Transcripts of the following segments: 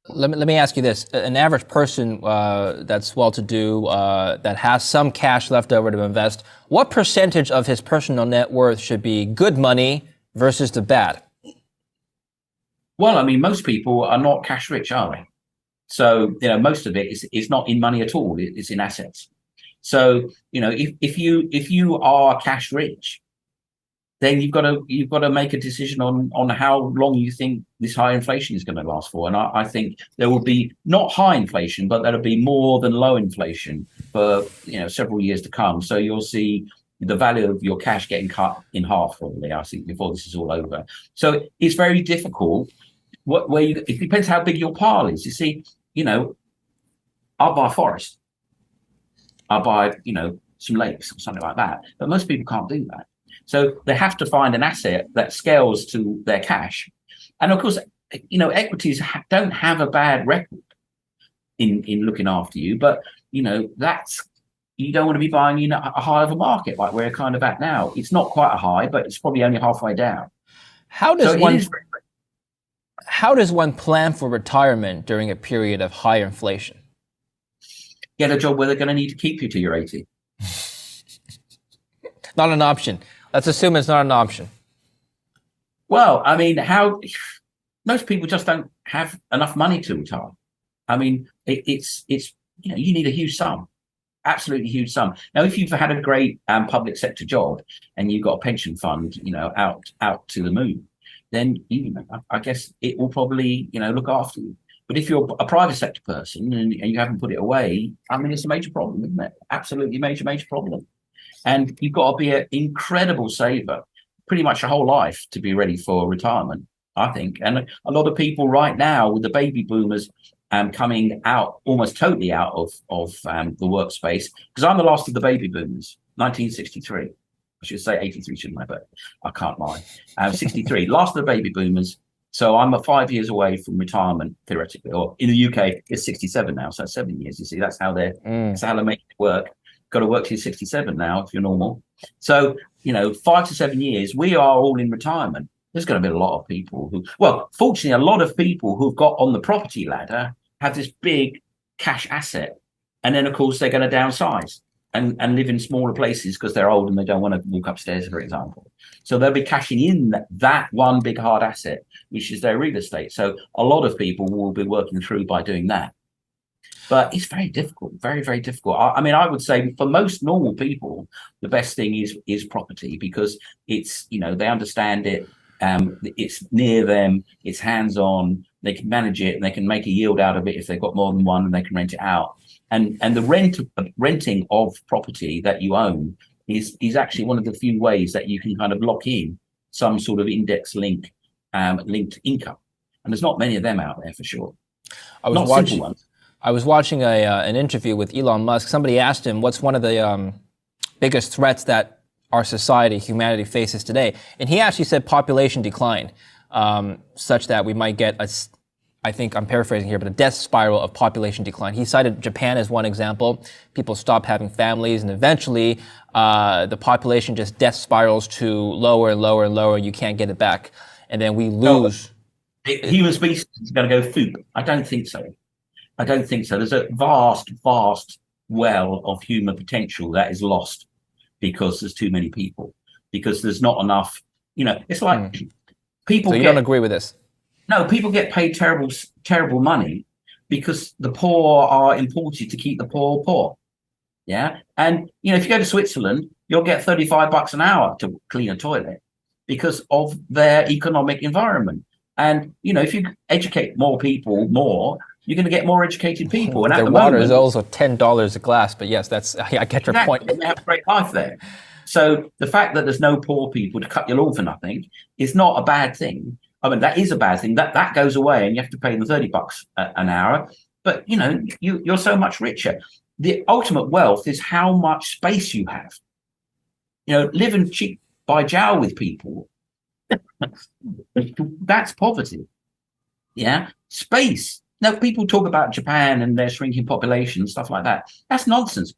Let me ask you this. An average person that's well-to-do, that has some cash left over to invest, what percentage of his personal net worth should be good money versus the bad? Well, I mean, most people are not cash rich, are they? So, most of it is not in money at all. It's in assets. So, if you are cash rich, then you've got to make a decision on how long you think this high inflation is going to last for. And I think there will be not high inflation, but there'll be more than low inflation for several years to come. So you'll see the value of your cash getting cut in half probably, I think, before this is all over. So it's very difficult. It depends how big your pile is. You see, I'll buy a forest. I'll buy some lakes or something like that. But most people can't do that. So they have to find an asset that scales to their cash. And of course, equities don't have a bad record in looking after you, but you don't want to be buying in a high of a market like we're kind of at now. It's not quite a high, but it's probably only halfway down. How does one plan for retirement during a period of high inflation? Get a job where they're going to need to keep you till you're 80. Not an option. Let's assume it's not an option. Well, I mean, most people just don't have enough money to retire. I mean, it's you need a huge sum, absolutely huge sum. Now, if you've had a great public sector job and you've got a pension fund, out to the moon, then I guess it will probably look after you. But if you're a private sector person and you haven't put it away, I mean, it's a major problem, isn't it? Absolutely major problem. And you've got to be an incredible saver pretty much your whole life to be ready for retirement, I think. And a lot of people right now with the baby boomers coming out, almost totally out of the workspace, because I'm the last of the baby boomers, 1963. I should say 83, shouldn't I? But I can't lie. 63, last of the baby boomers. So I'm 5 years away from retirement, theoretically. Or in the UK, it's 67 now, so 7 years. You see, that's how they make it work. Got to work till 67 now if you're normal. So, 5 to 7 years, we are all in retirement. There's going to be a lot of people fortunately, a lot of people who've got on the property ladder have this big cash asset. And then, of course, they're going to downsize and live in smaller places because they're old and they don't want to walk upstairs, for example. So they'll be cashing in that one big hard asset, which is their real estate. So a lot of people will be working through by doing that. But it's very difficult, very, very difficult. I mean, I would say for most normal people, the best thing is property because it's, they understand it. It's near them. It's hands-on. They can manage it and they can make a yield out of it if they've got more than one and they can rent it out. And the renting of property that you own is actually one of the few ways that you can kind of lock in some sort of index linked income. And there's not many of them out there for sure. I was watching an interview with Elon Musk. Somebody asked him what's one of the biggest threats that our society, humanity faces today. And he actually said population decline, such that we might get I think I'm paraphrasing here, but a death spiral of population decline. He cited Japan as one example. People stop having families and eventually the population just death spirals to lower and lower and lower. You can't get it back. And then we lose. Human species is going to go foop. I don't think so. There's a vast well of human potential that is lost because there's too many people, because there's not enough, it's like people. So you don't agree with this? No, people get paid terrible money because the poor are imported to keep the poor. Yeah. And, if you go to Switzerland, you'll get $35 an hour to clean a toilet because of their economic environment. And, if you educate more people more, you're going to get more educated people. And their water is also $10 a glass. But yes, I get your point. They have a great life there. So the fact that there's no poor people to cut your lawn for nothing is not a bad thing. I mean, that is a bad thing. That goes away and you have to pay them $30 an hour. But, you're so much richer. The ultimate wealth is how much space you have. Living cheap by jowl with people, that's poverty. Yeah. Space. Now, people talk about Japan and their shrinking population and stuff like that. That's nonsense.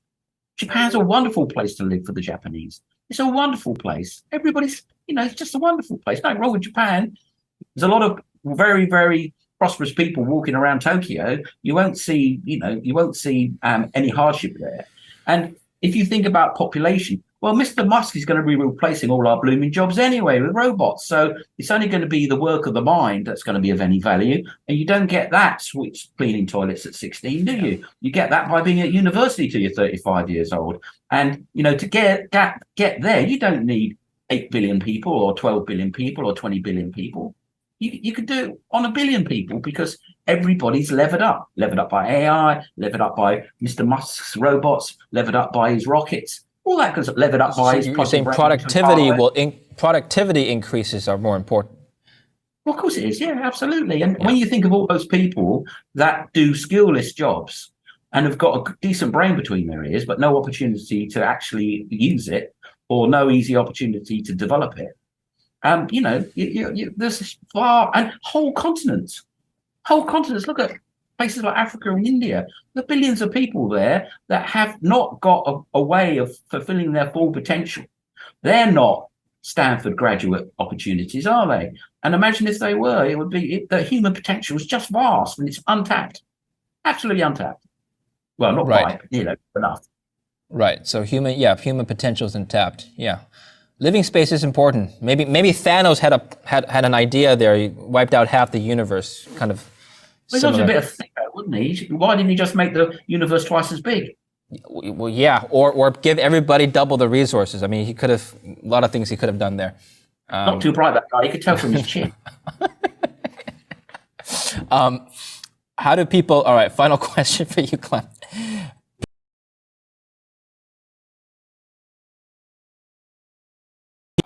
Japan's a wonderful place to live for the Japanese. It's a wonderful place. Everybody's, it's just a wonderful place. Nothing wrong with Japan. There's a lot of very, very prosperous people walking around Tokyo, you won't see any hardship there. And if you think about population, well, Mr. Musk is going to be replacing all our blooming jobs anyway with robots. So it's only going to be the work of the mind that's going to be of any value. And you don't get that switch cleaning toilets at 16, do you? You get that by being at university till you're 35 years old. And, to get there, you don't need 8 billion people or 12 billion people or 20 billion people. You could do it on 1 billion people because everybody's levered up by AI, levered up by Mr. Musk's robots, levered up by his rockets. All that goes levered up by his. You're saying productivity increases are more important. Well, of course it is. Yeah, absolutely. And when you think of all those people that do skillless jobs and have got a decent brain between their ears, but no opportunity to actually use it or no easy opportunity to develop it, there's far and whole continents. Look at places like Africa and India. There are billions of people there that have not got a way of fulfilling their full potential. They're not Stanford graduate opportunities, are they? And imagine if they were, it would be the human potential is just vast and it's untapped, absolutely untapped. Well, not quite, enough. Right. So human potential is untapped. Yeah. Living space is important. Maybe Thanos had an idea there. He wiped out half the universe, kind of. Well, he was a bit of thicker, wouldn't he? Why didn't he just make the universe twice as big? Well, yeah, or give everybody double the resources. I mean, he could have a lot of things he could have done there. Not too bright, that guy. You could tell from his chin. How do people? All right, final question for you, Clem.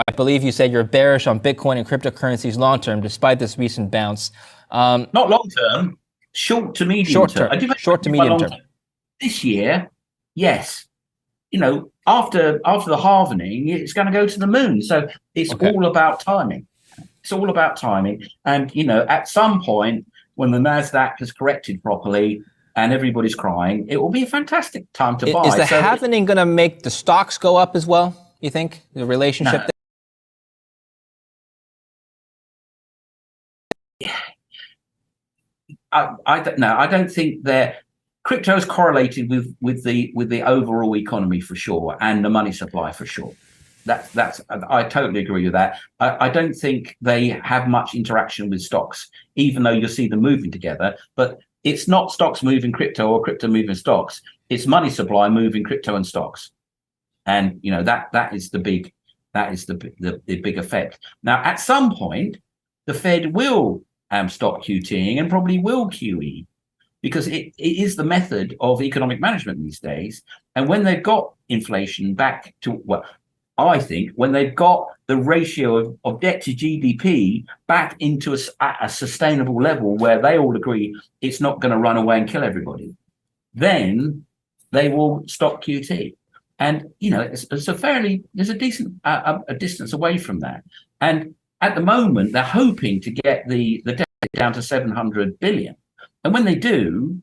I believe you said you're bearish on Bitcoin and cryptocurrencies long term, despite this recent bounce. Not long term, short to medium term. Short to medium term. This year, yes. After the halvening, it's going to go to the moon. So it's all about timing. It's all about timing. And, at some point, when the NASDAQ has corrected properly and everybody's crying, it will be a fantastic time to buy. Is the halvening going to make the stocks go up as well, you think? The relationship there? I don't know. I don't think crypto is correlated with the overall economy for sure and the money supply for sure. I totally agree with that. I don't think they have much interaction with stocks, even though you'll see them moving together. But it's not stocks moving crypto or crypto moving stocks. It's money supply moving crypto and stocks, and that is the big big effect. Now, at some point, the Fed will stop QTing and probably will QE, because it is the method of economic management these days. And when they've got inflation back to, I think when they've got the ratio of debt to GDP back into a sustainable level where they all agree it's not going to run away and kill everybody, then they will stop QT. And, there's a decent a distance away from that. And at the moment, they're hoping to get the debt down to 700 billion. And when they do,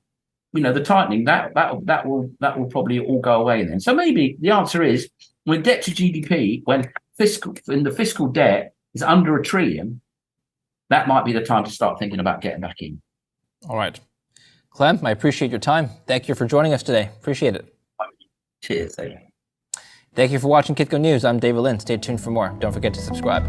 the tightening that will probably all go away then. So maybe the answer is, when debt to GDP, when the fiscal debt is under $1 trillion, that might be the time to start thinking about getting back in. All right, Clem, I appreciate your time. Thank you for joining us today. Appreciate it. Cheers. Thank you for watching Kitco News. I'm David Lynn. Stay tuned for more. Don't forget to subscribe.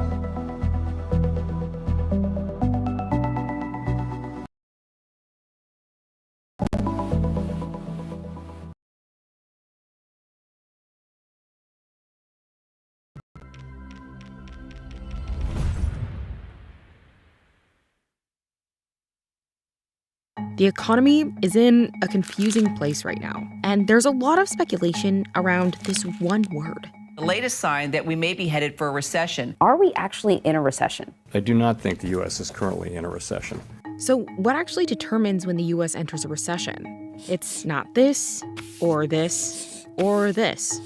The economy is in a confusing place right now, and there's a lot of speculation around this one word. The latest sign that we may be headed for a recession. Are we actually in a recession? I do not think the U.S. is currently in a recession. So what actually determines when the U.S. enters a recession? It's not this, or this, or this.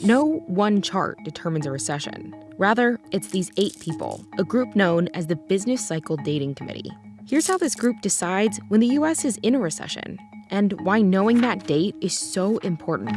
No one chart determines a recession. Rather, it's these 8 people, a group known as the Business Cycle Dating Committee. Here's how this group decides when the U.S. is in a recession, and why knowing that date is so important.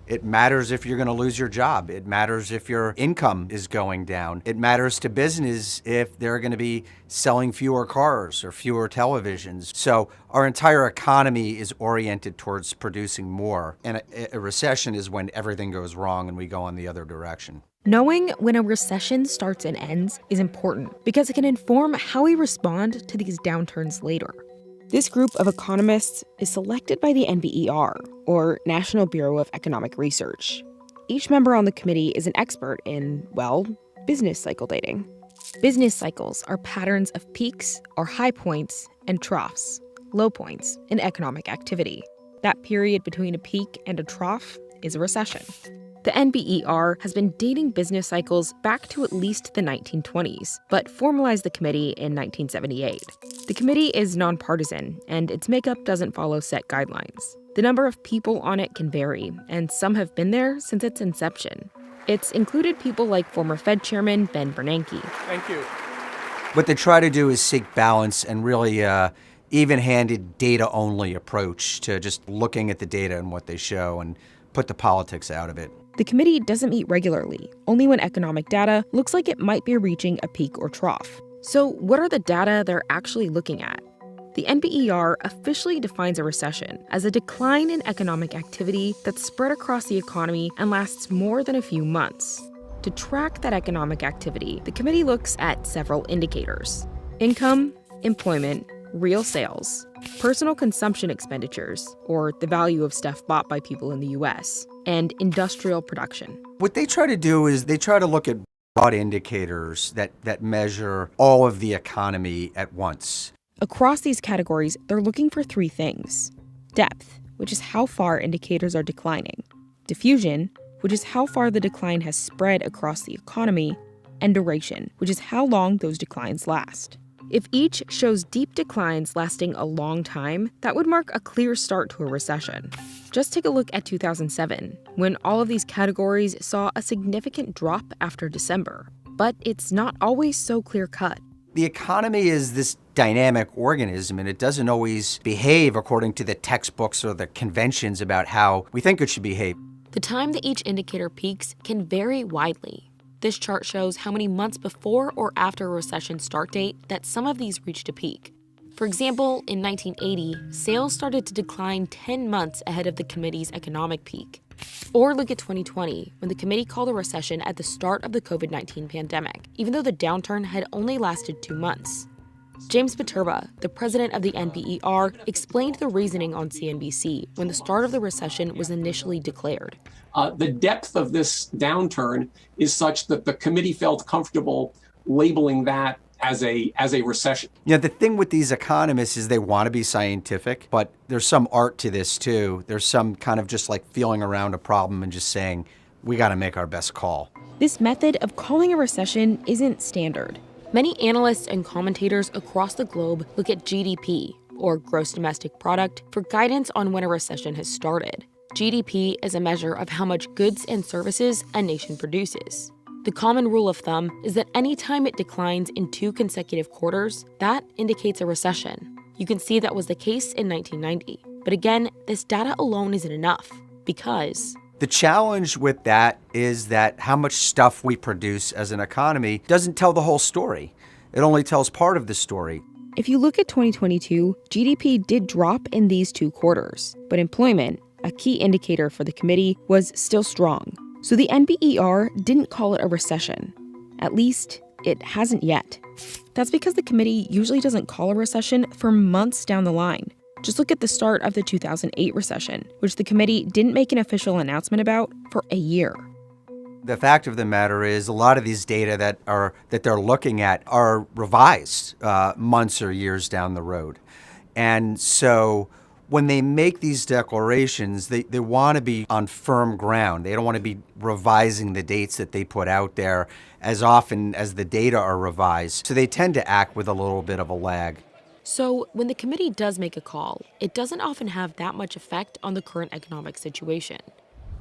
It matters if you're going to lose your job. It matters if your income is going down. It matters to business if they're going to be selling fewer cars or fewer televisions. So our entire economy is oriented towards producing more. And a recession is when everything goes wrong and we go in the other direction. Knowing when a recession starts and ends is important because it can inform how we respond to these downturns later. This group of economists is selected by the NBER, or National Bureau of Economic Research. Each member on the committee is an expert in, well, business cycle dating. Business cycles are patterns of peaks or high points and troughs, low points in economic activity. That period between a peak and a trough is a recession. The NBER has been dating business cycles back to at least the 1920s, but formalized the committee in 1978. The committee is nonpartisan, and its makeup doesn't follow set guidelines. The number of people on it can vary, and some have been there since its inception. It's included people like former Fed Chairman Ben Bernanke. Thank you. What they try to do is seek balance and really even-handed data-only approach to just looking at the data and what they show and put the politics out of it. The committee doesn't meet regularly, only when economic data looks like it might be reaching a peak or trough. So what are the data they're actually looking at? The NBER officially defines a recession as a decline in economic activity that's spread across the economy and lasts more than a few months. To track that economic activity, the committee looks at several indicators: income, employment, real sales, personal consumption expenditures, or the value of stuff bought by people in the US, and industrial production. What they try to do is they try to look at broad indicators that measure all of the economy at once. Across these categories, they're looking for three things: depth, which is how far indicators are declining; diffusion, which is how far the decline has spread across the economy; and duration, which is how long those declines last. If each shows deep declines lasting a long time, that would mark a clear start to a recession. Just take a look at 2007, when all of these categories saw a significant drop after December. But it's not always so clear-cut. The economy is this dynamic organism, and it doesn't always behave according to the textbooks or the conventions about how we think it should behave. The time that each indicator peaks can vary widely. This chart shows how many months before or after a recession start date that some of these reached a peak. For example, in 1980, sales started to decline 10 months ahead of the committee's economic peak. Or look at 2020, when the committee called a recession at the start of the COVID-19 pandemic, even though the downturn had only lasted 2 months. James Paterba, the president of the NBER, explained the reasoning on CNBC when the start of the recession was initially declared. The depth of this downturn is such that the committee felt comfortable labeling that as a recession. Yeah, the thing with these economists is they want to be scientific, but there's some art to this too. There's some kind of just like feeling around a problem and just saying, we got to make our best call. This method of calling a recession isn't standard. Many analysts and commentators across the globe look at GDP, or gross domestic product, for guidance on when a recession has started. GDP is a measure of how much goods and services a nation produces. The common rule of thumb is that any time it declines in 2 consecutive quarters, that indicates a recession. You can see that was the case in 1990. But again, this data alone isn't enough, because the challenge with that is that how much stuff we produce as an economy doesn't tell the whole story. It only tells part of the story. If you look at 2022, GDP did drop in these 2 quarters, but employment, a key indicator for the committee, was still strong. So the NBER didn't call it a recession. At least, it hasn't yet. That's because the committee usually doesn't call a recession for months down the line. Just look at the start of the 2008 recession, which the committee didn't make an official announcement about for a year. The fact of the matter is a lot of these data that they're looking at are revised months or years down the road. And so when they make these declarations, they want to be on firm ground. They don't want to be revising the dates that they put out there as often as the data are revised. So they tend to act with a little bit of a lag. So when the committee does make a call, it doesn't often have that much effect on the current economic situation.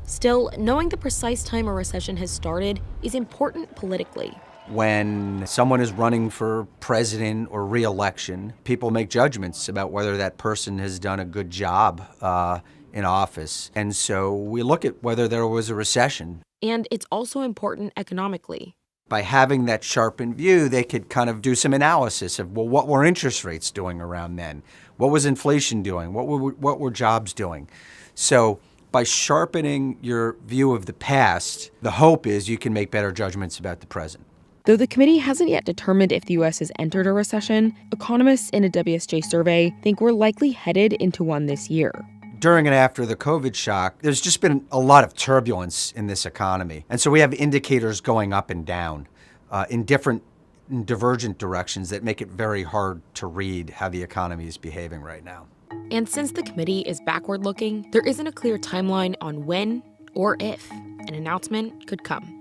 Still, knowing the precise time a recession has started is important politically. When someone is running for president or re-election, people make judgments about whether that person has done a good job in office. And so we look at whether there was a recession. And it's also important economically. By having that sharpened view, they could kind of do some analysis of, well, what were interest rates doing around then? What was inflation doing? What were jobs doing? So by sharpening your view of the past, the hope is you can make better judgments about the present. Though the committee hasn't yet determined if the U.S. has entered a recession, economists in a WSJ survey think we're likely headed into one this year. During and after the COVID shock, there's just been a lot of turbulence in this economy. And so we have indicators going up and down in different divergent directions that make it very hard to read how the economy is behaving right now. And since the committee is backward-looking, there isn't a clear timeline on when or if an announcement could come.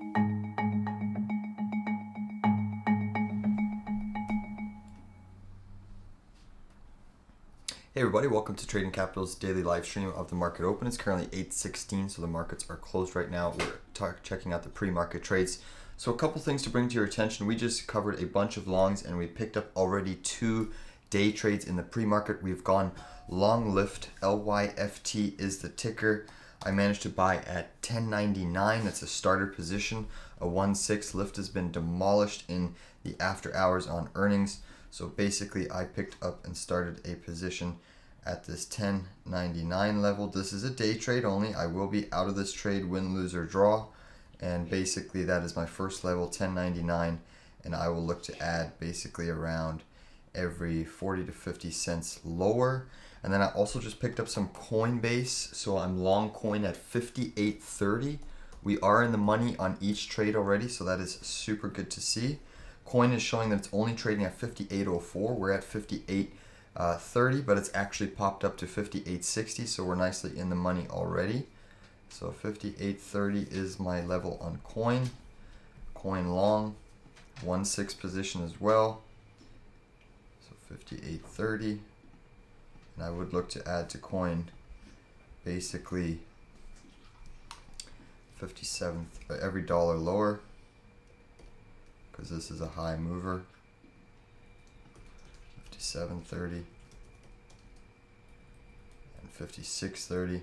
Hey everybody, welcome to Trading Capital's daily live stream of the market open. It's currently 8:16, so the markets are closed right now. We're checking out the pre-market trades. So a couple things to bring to your attention. We just covered a bunch of longs and we picked up already 2 day trades in the pre-market. We've gone long lift, LYFT is the ticker. I managed to buy at 10.99. That's a starter position. A 1.6 lift has been demolished in the after hours on earnings. So basically I picked up and started a position at this 10.99 level. This is a day trade only. I will be out of this trade, win, lose, or draw. And basically that is my first level, 10.99. And I will look to add basically around every 40 to 50 cents lower. And then I also just picked up some Coinbase. So I'm long coin at 58.30. We are in the money on each trade already. So that is super good to see. Coin is showing that it's only trading at 58.04. We're at 58.30, but it's actually popped up to 58.60, so we're nicely in the money already. So 58.30 is my level on coin. Coin long, 1.6 position as well. So 58.30, and I would look to add to coin basically 57 every dollar lower, because this is a high mover. 57.30 and 56.30.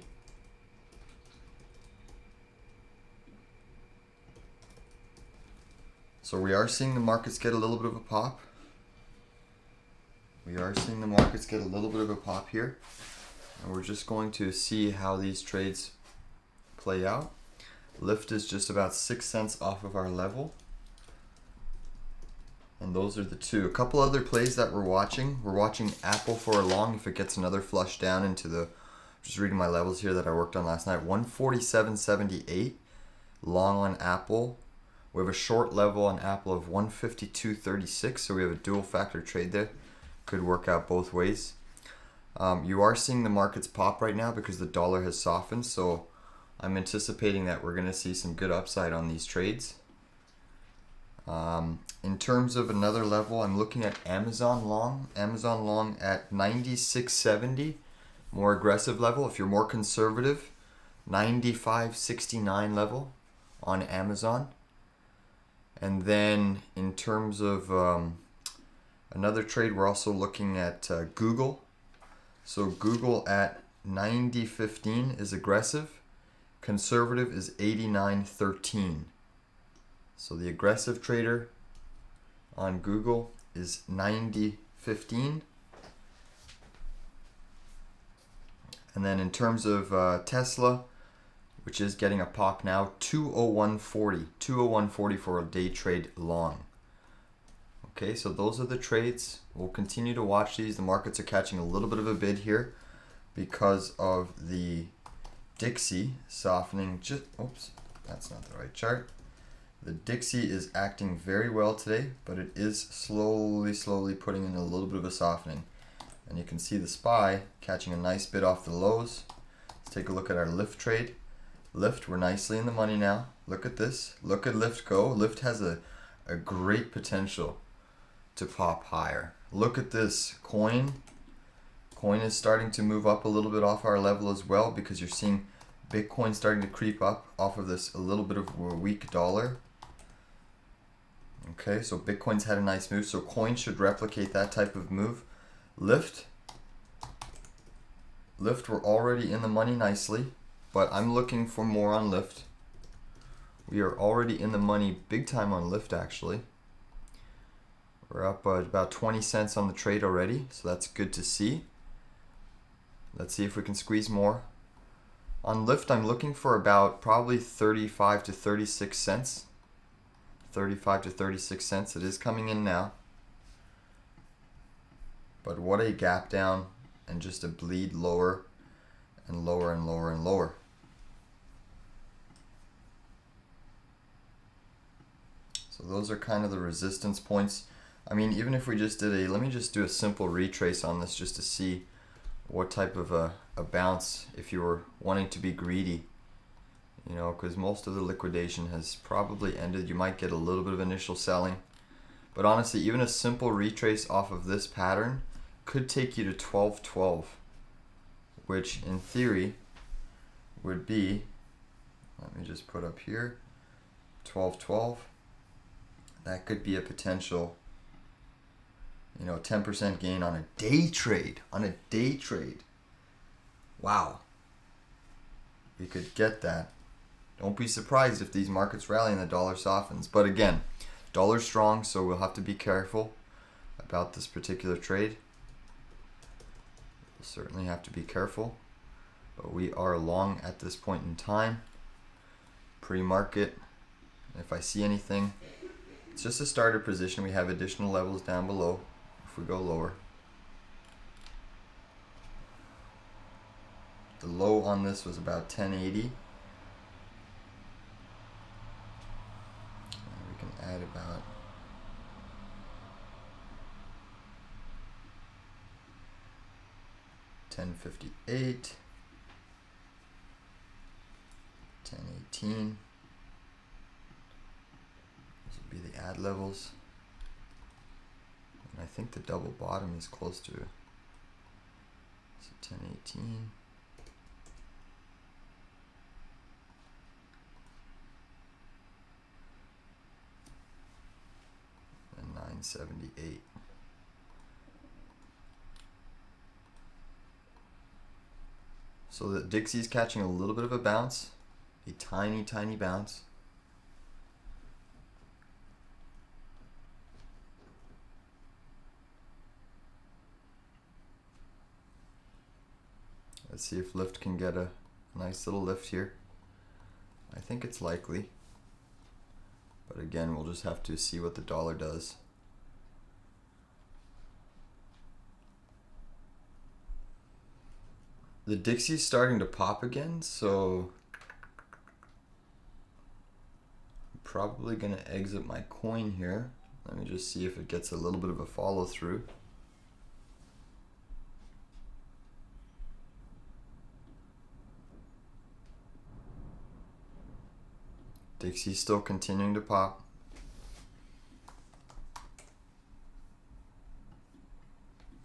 So we are seeing the markets get a little bit of a pop. We are seeing the markets get a little bit of a pop here. And we're just going to see how these trades play out. Lift is just about 6 cents off of our level. And those are the 2. A couple other plays that we're watching. We're watching Apple for a long if it gets another flush down into the, just reading my levels here that I worked on last night. 147.78 long on Apple. We have a short level on Apple of 152.36, so we have a dual factor trade there. Could work out both ways. You are seeing the markets pop right now because the dollar has softened, so I'm anticipating that we're going to see some good upside on these trades. In terms of another level, I'm looking at Amazon long. Amazon long at 96.70, more aggressive level. If you're more conservative, 95.69 level on Amazon. And then in terms of another trade, we're also looking at Google. So Google at 90.15 is aggressive. Conservative is 89.13. So the aggressive trader on Google is 90.15. And then in terms of Tesla, which is getting a pop now, 201.40. 201.40 for a day trade long. Okay, so those are the trades. We'll continue to watch these. The markets are catching a little bit of a bid here because of the Dixie softening. Oops, that's not the right chart. The Dixie is acting very well today, but it is slowly putting in a little bit of a softening. And you can see the SPY catching a nice bid off the lows. Let's take a look at our Lyft trade. Lyft, we're nicely in the money now. Look at this. Look at Lyft go. Lyft has a great potential to pop higher. Look at this. Coin is starting to move up a little bit off our level as well, because you're seeing Bitcoin starting to creep up off of this a little bit of a weak dollar. Okay, so Bitcoin's had a nice move, so coin should replicate that type of move. Lyft Lyft, we're already in the money nicely, but I'm looking for more on Lyft. We are already in the money big time on Lyft, actually. We're up about 20 cents on the trade already, so that's good to see. Let's see if we can squeeze more. On Lyft, I'm looking for about probably 35 to 36 cents. 35 to 36 cents. It is coming in now. But what a gap down and just a bleed lower and lower and lower and lower. So those are kind of the resistance points. I mean, even if we just did let me just do a simple retrace on this just to see what type of a bounce if you were wanting to be greedy. You know, because most of the liquidation has probably ended. You might get a little bit of initial selling. But honestly, even a simple retrace off of this pattern could take you to 12.12, which in theory would be, let me just put up here, 12.12. That could be a potential, 10% gain on a day trade. Wow. We could get that. Don't be surprised if these markets rally and the dollar softens. But again, dollar's strong, so we'll have to be careful about this particular trade. We'll certainly have to be careful. But we are long at this point in time. Pre-market. If I see anything, it's just a starter position. We have additional levels down below if we go lower. The low on this was about 1080. And we can add about 1058, 1018. This would be the add levels. And I think the double bottom is close to it. So 1018. And 978. So the Dixie's catching a little bit of a bounce, a tiny, tiny bounce. Let's see if Lyft can get a nice little lift here. I think it's likely. But again, we'll just have to see what the dollar does. The Dixie's starting to pop again, so I'm probably going to exit my coin here. Let me just see if it gets a little bit of a follow through. Dixie's still continuing to pop.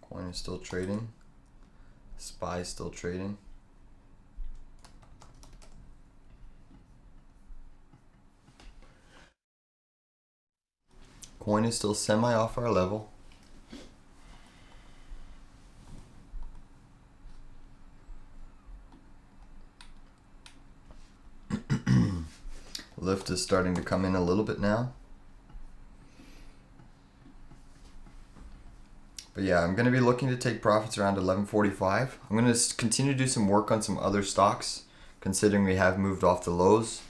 Coin is still trading. SPY is still trading. Coin is still semi off our level. Lyft is starting to come in a little bit now. But yeah, I'm going to be looking to take profits around 11.45. I'm going to continue to do some work on some other stocks, considering we have moved off the lows.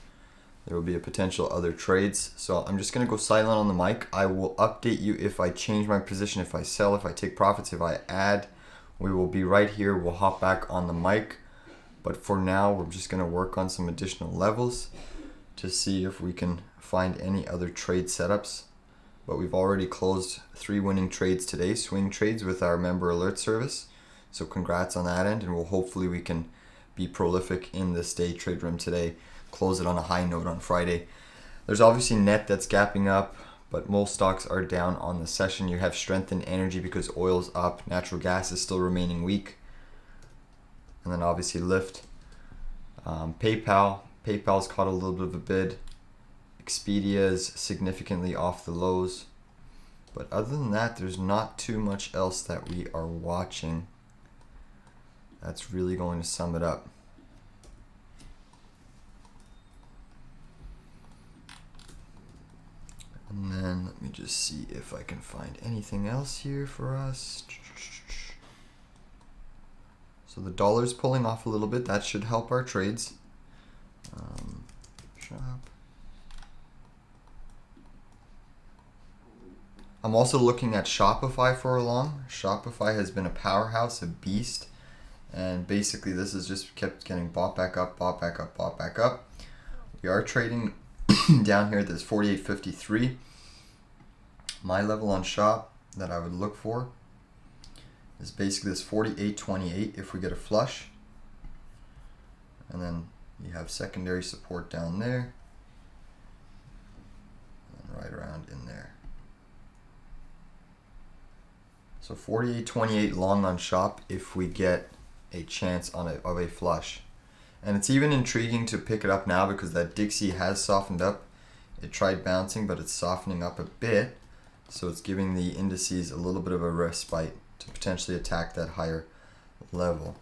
There will be a potential other trades. So I'm just going to go silent on the mic. I will update you if I change my position, if I sell, if I take profits, if I add. We will be right here. We'll hop back on the mic. But for now, we're just going to work on some additional levels to see if we can find any other trade setups. But we've already closed 3 winning trades today, swing trades with our member alert service. So congrats on that end, and hopefully we can be prolific in this day trade room today, close it on a high note on Friday. There's obviously net that's gapping up, but most stocks are down on the session. You have strength in energy because oil's up, natural gas is still remaining weak. And then obviously Lyft, PayPal's caught a little bit of a bid. Expedia is significantly off the lows. But other than that, there's not too much else that we are watching. That's really going to sum it up. And then let me just see if I can find anything else here for us. So the dollar's pulling off a little bit. That should help our trades. Shop. I'm also looking at Shopify for a long. Shopify has been a powerhouse, a beast. And basically this has just kept getting bought back up, bought back up, bought back up. We are trading down here at this 48.53. My level on Shop that I would look for is basically this 48.28 if we get a flush. And then you have secondary support down there. And right around in there. So 48.28 long on Shop if we get a chance of a flush. And it's even intriguing to pick it up now because that Dixie has softened up. It tried bouncing, but it's softening up a bit. So it's giving the indices a little bit of a respite to potentially attack that higher level.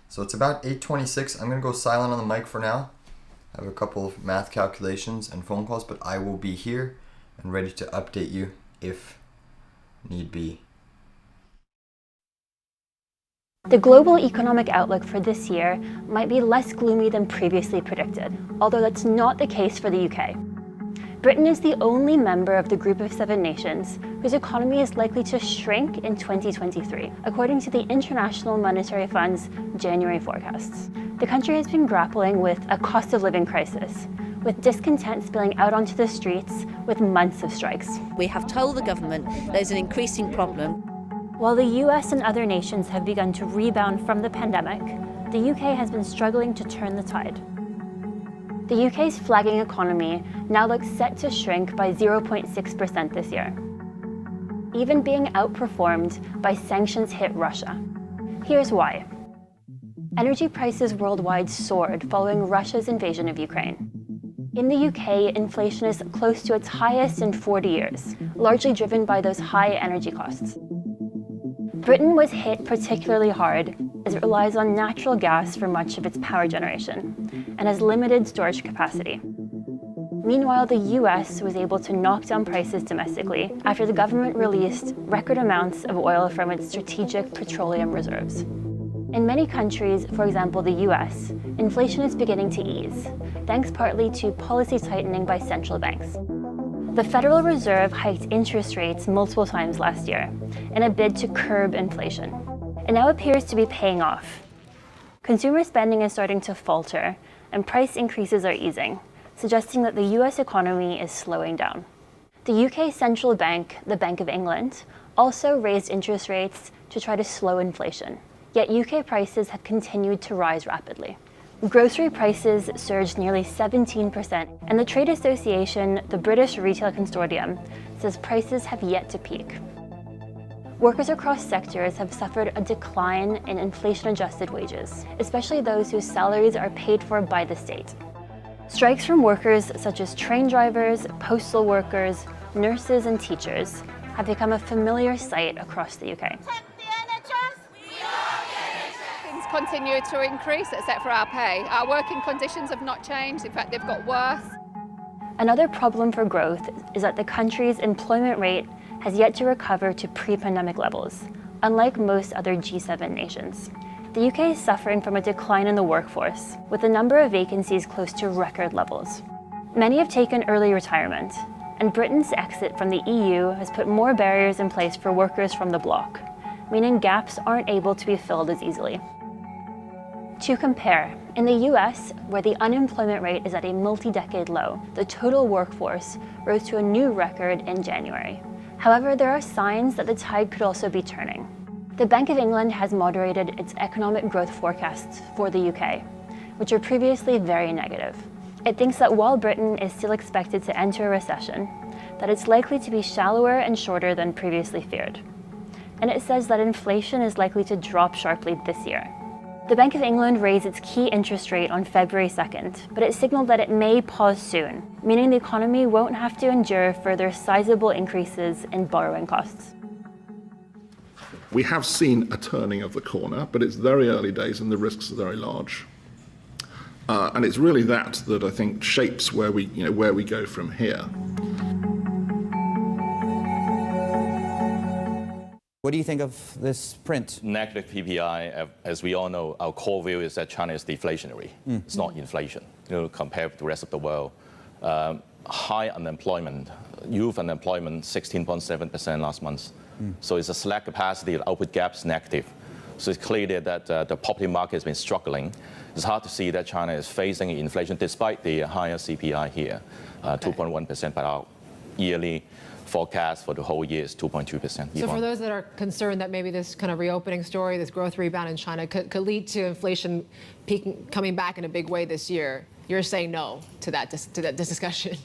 So it's about 8:26. I'm going to go silent on the mic for now. I have a couple of math calculations and phone calls, but I will be here and ready to update you if need be. The global economic outlook for this year might be less gloomy than previously predicted, although that's not the case for the UK. Britain is the only member of the group of 7 nations whose economy is likely to shrink in 2023, according to the International Monetary Fund's January forecasts. The country has been grappling with a cost of living crisis, with discontent spilling out onto the streets with months of strikes. We have told the government there's an increasing problem. While the US and other nations have begun to rebound from the pandemic, the UK has been struggling to turn the tide. The UK's flagging economy now looks set to shrink by 0.6% this year, even being outperformed by sanctions-hit Russia. Here's why. Energy prices worldwide soared following Russia's invasion of Ukraine. In the UK, inflation is close to its highest in 40 years, largely driven by those high energy costs. Britain was hit particularly hard as it relies on natural gas for much of its power generation and has limited storage capacity. Meanwhile, the US was able to knock down prices domestically after the government released record amounts of oil from its strategic petroleum reserves. In many countries, for example the US, inflation is beginning to ease, thanks partly to policy tightening by central banks. The Federal Reserve hiked interest rates multiple times last year in a bid to curb inflation. It now appears to be paying off. Consumer spending is starting to falter, and price increases are easing, suggesting that the US economy is slowing down. The UK central bank, the Bank of England, also raised interest rates to try to slow inflation. Yet UK prices have continued to rise rapidly. Grocery prices surged nearly 17%, and the trade association, the British Retail Consortium, says prices have yet to peak. Workers across sectors have suffered a decline in inflation-adjusted wages, especially those whose salaries are paid for by the state. Strikes from workers such as train drivers, postal workers, nurses, and teachers have become a familiar sight across the UK. Continue to increase except for our pay. Our working conditions have not changed. In fact, they've got worse. Another problem for growth is that the country's employment rate has yet to recover to pre-pandemic levels, unlike most other G7 nations. The UK is suffering from a decline in the workforce, with the number of vacancies close to record levels. Many have taken early retirement, and Britain's exit from the EU has put more barriers in place for workers from the bloc, meaning gaps aren't able to be filled as easily. To compare, in the US, where the unemployment rate is at a multi-decade low, the total workforce rose to a new record in January. However, there are signs that the tide could also be turning. The Bank of England has moderated its economic growth forecasts for the UK, which were previously very negative. It thinks that while Britain is still expected to enter a recession, that it's likely to be shallower and shorter than previously feared. And it says that inflation is likely to drop sharply this year. The Bank of England raised its key interest rate on February 2nd, but it signaled that it may pause soon, meaning the economy won't have to endure further sizable increases in borrowing costs. We have seen a turning of the corner, but it's very early days and the risks are very large. And it's really that I think shapes where we go from here. What do you think of this print? Negative PPI, as we all know, our core view is that China is deflationary. It's not inflation. Compared with the rest of the world, high unemployment, youth unemployment 16.7% last month. So it's a slack capacity, the output gap is negative. So it's clear that the property market has been struggling. It's hard to see that China is facing inflation despite the higher CPI here, 2.1%, but our yearly forecast for the whole year is 2.2%. So for those that are concerned that maybe this kind of reopening story, this growth rebound in China could lead to inflation peaking, coming back in a big way this year, you're saying no to that discussion.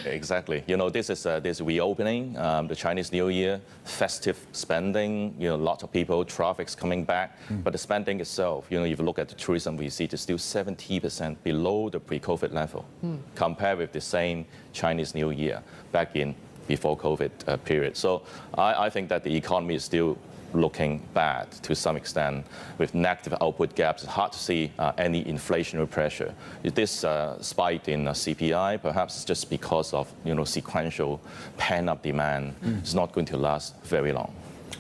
Exactly. This is this reopening, the Chinese New Year, festive spending. Lots of people, traffic's coming back, but the spending itself, if you look at the tourism receipt, is still 70% below the pre-COVID level, compared with the same Chinese New Year back in before COVID period. So I think that the economy is still looking bad to some extent with negative output gaps. It's hard to see any inflationary pressure. This spike in CPI, perhaps it's just because of sequential pent-up demand. It's not going to last very long.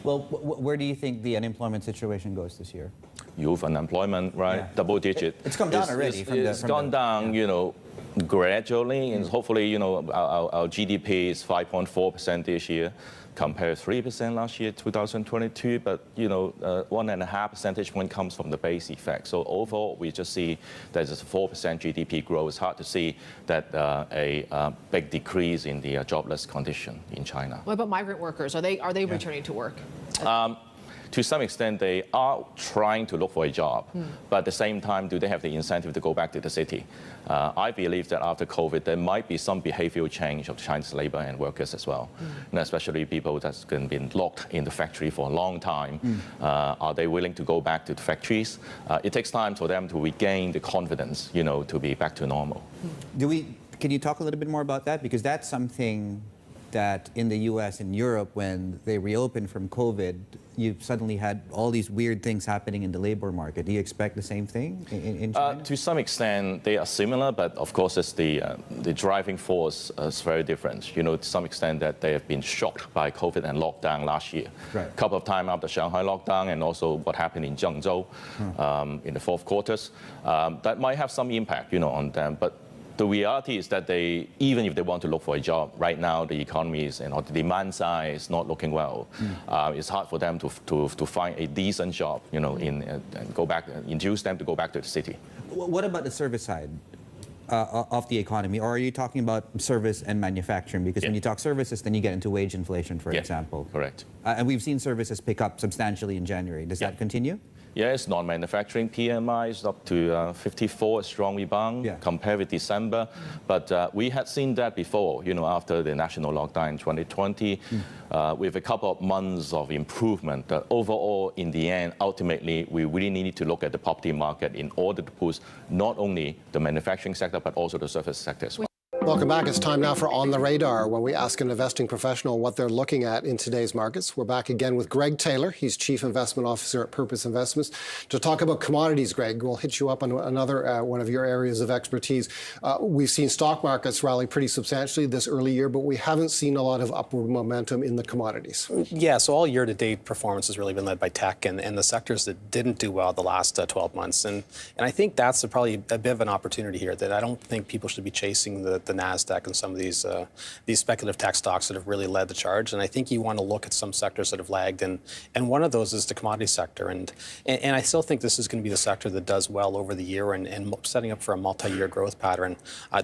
Well, where do you think the unemployment situation goes this year? Youth unemployment, right? Yeah. Double digit. It's come down already. It's gone down, gradually, and hopefully, our GDP is 5.4% this year, compared to 3% last year, 2022. But 1.5 percentage point comes from the base effect. So overall, we just see there's a 4% GDP growth. It's hard to see that a big decrease in the jobless condition in China. What about migrant workers? Are they returning to work? To some extent, they are trying to look for a job, but at the same time, do they have the incentive to go back to the city? I believe that after COVID, there might be some behavioral change of Chinese labor and workers as well, and especially people that's been locked in the factory for a long time. Are they willing to go back to the factories? It takes time for them to regain the confidence, to be back to normal. Can you talk a little bit more about that? Because that's something that in the US and Europe, when they reopened from COVID, you suddenly had all these weird things happening in the labor market. Do you expect the same thing in China? To some extent, they are similar, but of course, it's the driving force is very different. To some extent that they have been shocked by COVID and lockdown last year. Right. A couple of times after Shanghai lockdown and also what happened in Zhengzhou in the fourth quarters. That might have some impact, on them. But the reality is that even if they want to look for a job, right now the economy is, the demand side is not looking well. It's hard for them to find a decent job, and go back, induce them to go back to the city. What about the service side of the economy? Or are you talking about service and manufacturing? Because when you talk services, then you get into wage inflation, for example. Correct. And we've seen services pick up substantially in January. Does that continue? Yes, non-manufacturing PMI is up to 54, a strong rebound compared with December. But we had seen that before, after the national lockdown in 2020, with a couple of months of improvement. Overall, in the end, ultimately, we really need to look at the property market in order to push not only the manufacturing sector, but also the service sector as well. Welcome back. It's time now for On the Radar, where we ask an investing professional what they're looking at in today's markets. We're back again with Greg Taylor. He's Chief Investment Officer at Purpose Investments. To talk about commodities, Greg, we'll hit you up on another one of your areas of expertise. We've seen stock markets rally pretty substantially this early year, but we haven't seen a lot of upward momentum in the commodities. Yeah, so all year-to-date performance has really been led by tech and the sectors that didn't do well the last 12 months. And I think that's probably a bit of an opportunity here that I don't think people should be chasing the NASDAQ and some of these speculative tech stocks that have really led the charge. And I think you want to look at some sectors that have lagged, and one of those is the commodity sector. And I still think this is going to be the sector that does well over the year and setting up for a multi-year growth pattern.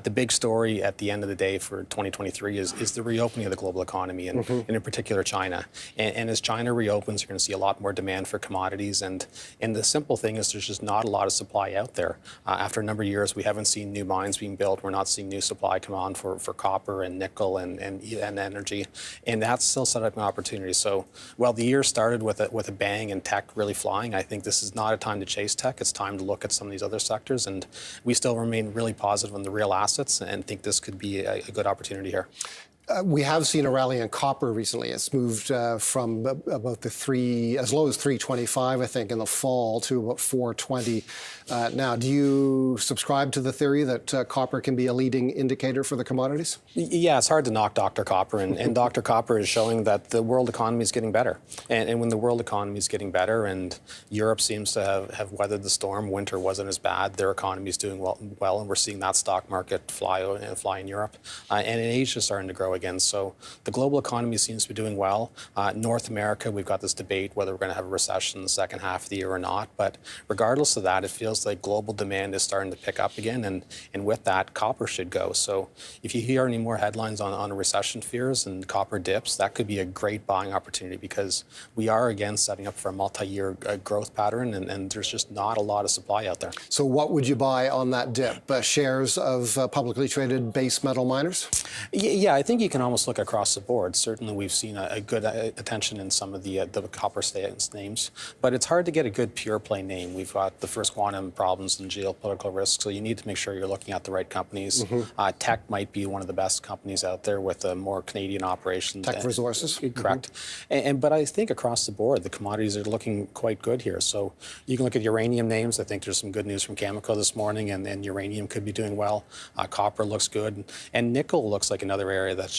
The big story at the end of the day for 2023 is the reopening of the global economy, and in particular China. And as China reopens, you're going to see a lot more demand for commodities. And the simple thing is there's just not a lot of supply out there. After a number of years, we haven't seen new mines being built. We're not seeing new supply come on for copper and nickel and energy, and that's still set up an opportunity. So while the year started with a bang and tech really flying, I think this is not a time to chase tech. It's time to look at some of these other sectors, and we still remain really positive on the real assets and think this could be a good opportunity here. We have seen a rally in copper recently. It's moved from about as low as 325, I think, in the fall to about 420 now. Do you subscribe to the theory that copper can be a leading indicator for the commodities? Yeah, it's hard to knock Dr. Copper, and Dr. Copper is showing that the world economy is getting better. And when the world economy is getting better and Europe seems to have weathered the storm, winter wasn't as bad, their economy is doing well, and we're seeing that stock market fly in Europe. And in Asia starting to grow again. So the global economy seems to be doing well. North America, we've got this debate whether we're going to have a recession in the second half of the year or not. But regardless of that, it feels like global demand is starting to pick up again. And with that, copper should go. So if you hear any more headlines on recession fears and copper dips, that could be a great buying opportunity because we are again setting up for a multi-year growth pattern and there's just not a lot of supply out there. So what would you buy on that dip? Shares of publicly traded base metal miners? Yeah, I think you can almost look across the board. Certainly, we've seen a good attention in some of the copper names, but it's hard to get a good pure play name. We've got the First Quantum problems and geopolitical risks, so you need to make sure you're looking at the right companies. Teck might be one of the best companies out there with more Canadian operations. Teck Resources. Correct. But I think across the board, the commodities are looking quite good here. So you can look at uranium names. I think there's some good news from Cameco this morning, and uranium could be doing well. Copper looks good, and nickel looks like another area that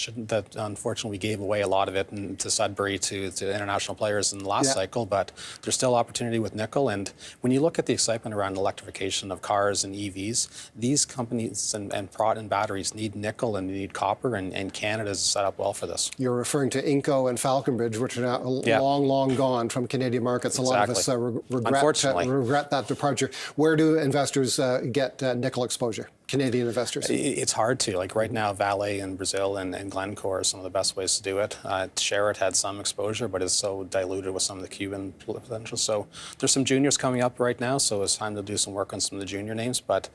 unfortunately we gave away a lot of it to Sudbury to international players in the last cycle, but there's still opportunity with nickel. And when you look at the excitement around electrification of cars and EVs, these companies and batteries need nickel and need copper, and Canada's set up well for this. You're referring to Inco and Falconbridge, which are now long gone from Canadian markets. Exactly. A lot of us regret that departure. Where do investors get nickel exposure? Canadian investors? It's hard to. Like right now, Vale in Brazil and Glencore are some of the best ways to do it. Sherritt had some exposure, but is so diluted with some of the Cuban potential. So there's some juniors coming up right now, so it's time to do some work on some of the junior names. But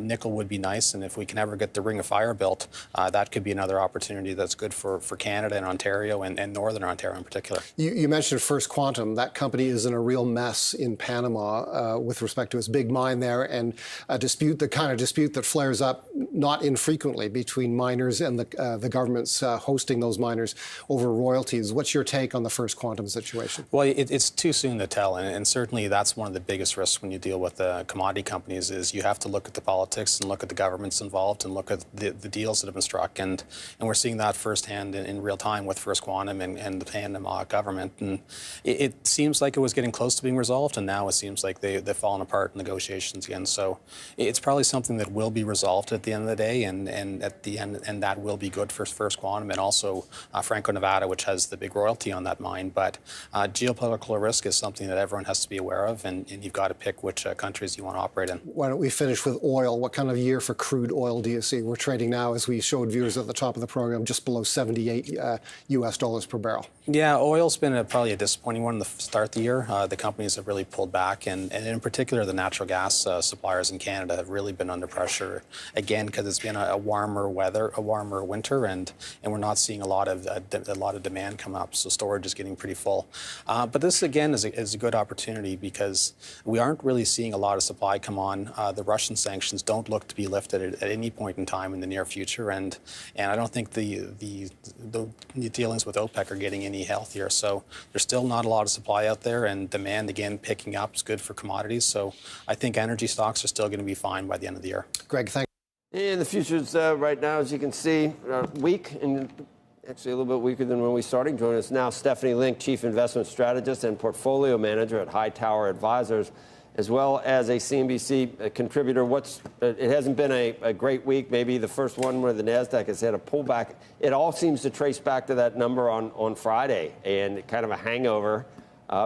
nickel would be nice, and if we can ever get the Ring of Fire built, that could be another opportunity that's good for Canada and Ontario and Northern Ontario in particular. You mentioned First Quantum. That company is in a real mess in Panama with respect to its big mine there, and the kind of dispute that flares up not infrequently between miners and the governments hosting those miners over royalties. What's your take on the First Quantum situation? Well, it's too soon to tell, and certainly that's one of the biggest risks when you deal with commodity companies is you have to look at the politics and look at the governments involved and look at the deals that have been struck, and we're seeing that firsthand in real time with First Quantum and the Panama government. And it seems like it was getting close to being resolved, and now it seems like they've fallen apart in negotiations again. So it's probably something that will be resolved at the end of the day, and at the end, and that will be good for First Quantum and also Franco-Nevada, which has the big royalty on that mine. But geopolitical risk is something that everyone has to be aware of, and you've got to pick which countries you want to operate in. Why don't we finish with oil? What kind of year for crude oil do you see? We're trading now, as we showed viewers at the top of the program, just below $78 US per barrel. Yeah, oil's been probably a disappointing one to start the year. The companies have really pulled back, and in particular, the natural gas suppliers in Canada have really been under pressure again because it's been a warmer winter, and we're not seeing a lot of demand come up. So storage is getting pretty full. But this again is a good opportunity because we aren't really seeing a lot of supply come on. The Russian sanctions don't look to be lifted at any point in time in the near future, and I don't think the dealings with OPEC are getting any healthier. So there's still not a lot of supply out there, and demand again picking up is good for commodities. So I think energy stocks are still going to be fine by the end of the year. Greg, thank you. And the futures right now, as you can see, are weak and actually a little bit weaker than when we started. Joining us now, Stephanie Link, Chief Investment Strategist and Portfolio Manager at Hightower Advisors, as well as a CNBC contributor. It hasn't been a great week, maybe the first one where the NASDAQ has had a pullback. It all seems to trace back to that number on Friday and kind of a hangover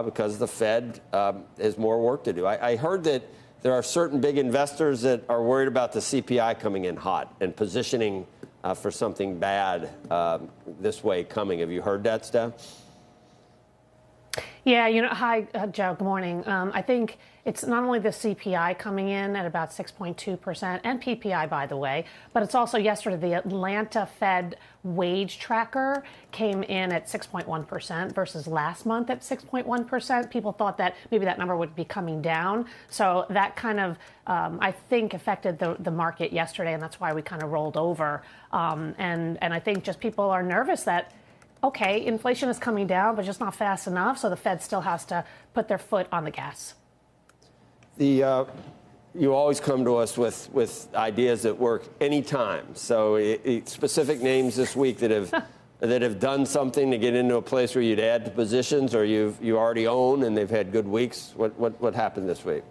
because the Fed has more work to do. I heard that there are certain big investors that are worried about the CPI coming in hot and positioning for something bad this way coming. Have you heard that, Steph? Yeah, hi, Joe. Good morning. I think it's not only the CPI coming in at about 6.2% and PPI, by the way, but it's also yesterday the Atlanta Fed wage tracker came in at 6.1% versus last month at 6.1%. People thought that maybe that number would be coming down. So that kind of, I think, affected the market yesterday, and that's why we kind of rolled over. And I think just people are nervous that, okay, inflation is coming down, but just not fast enough. So the Fed still has to put their foot on the gas. You always come to us with ideas that work anytime. So specific names this week that have done something to get into a place where you'd add to positions, or you already own and they've had good weeks. What happened this week?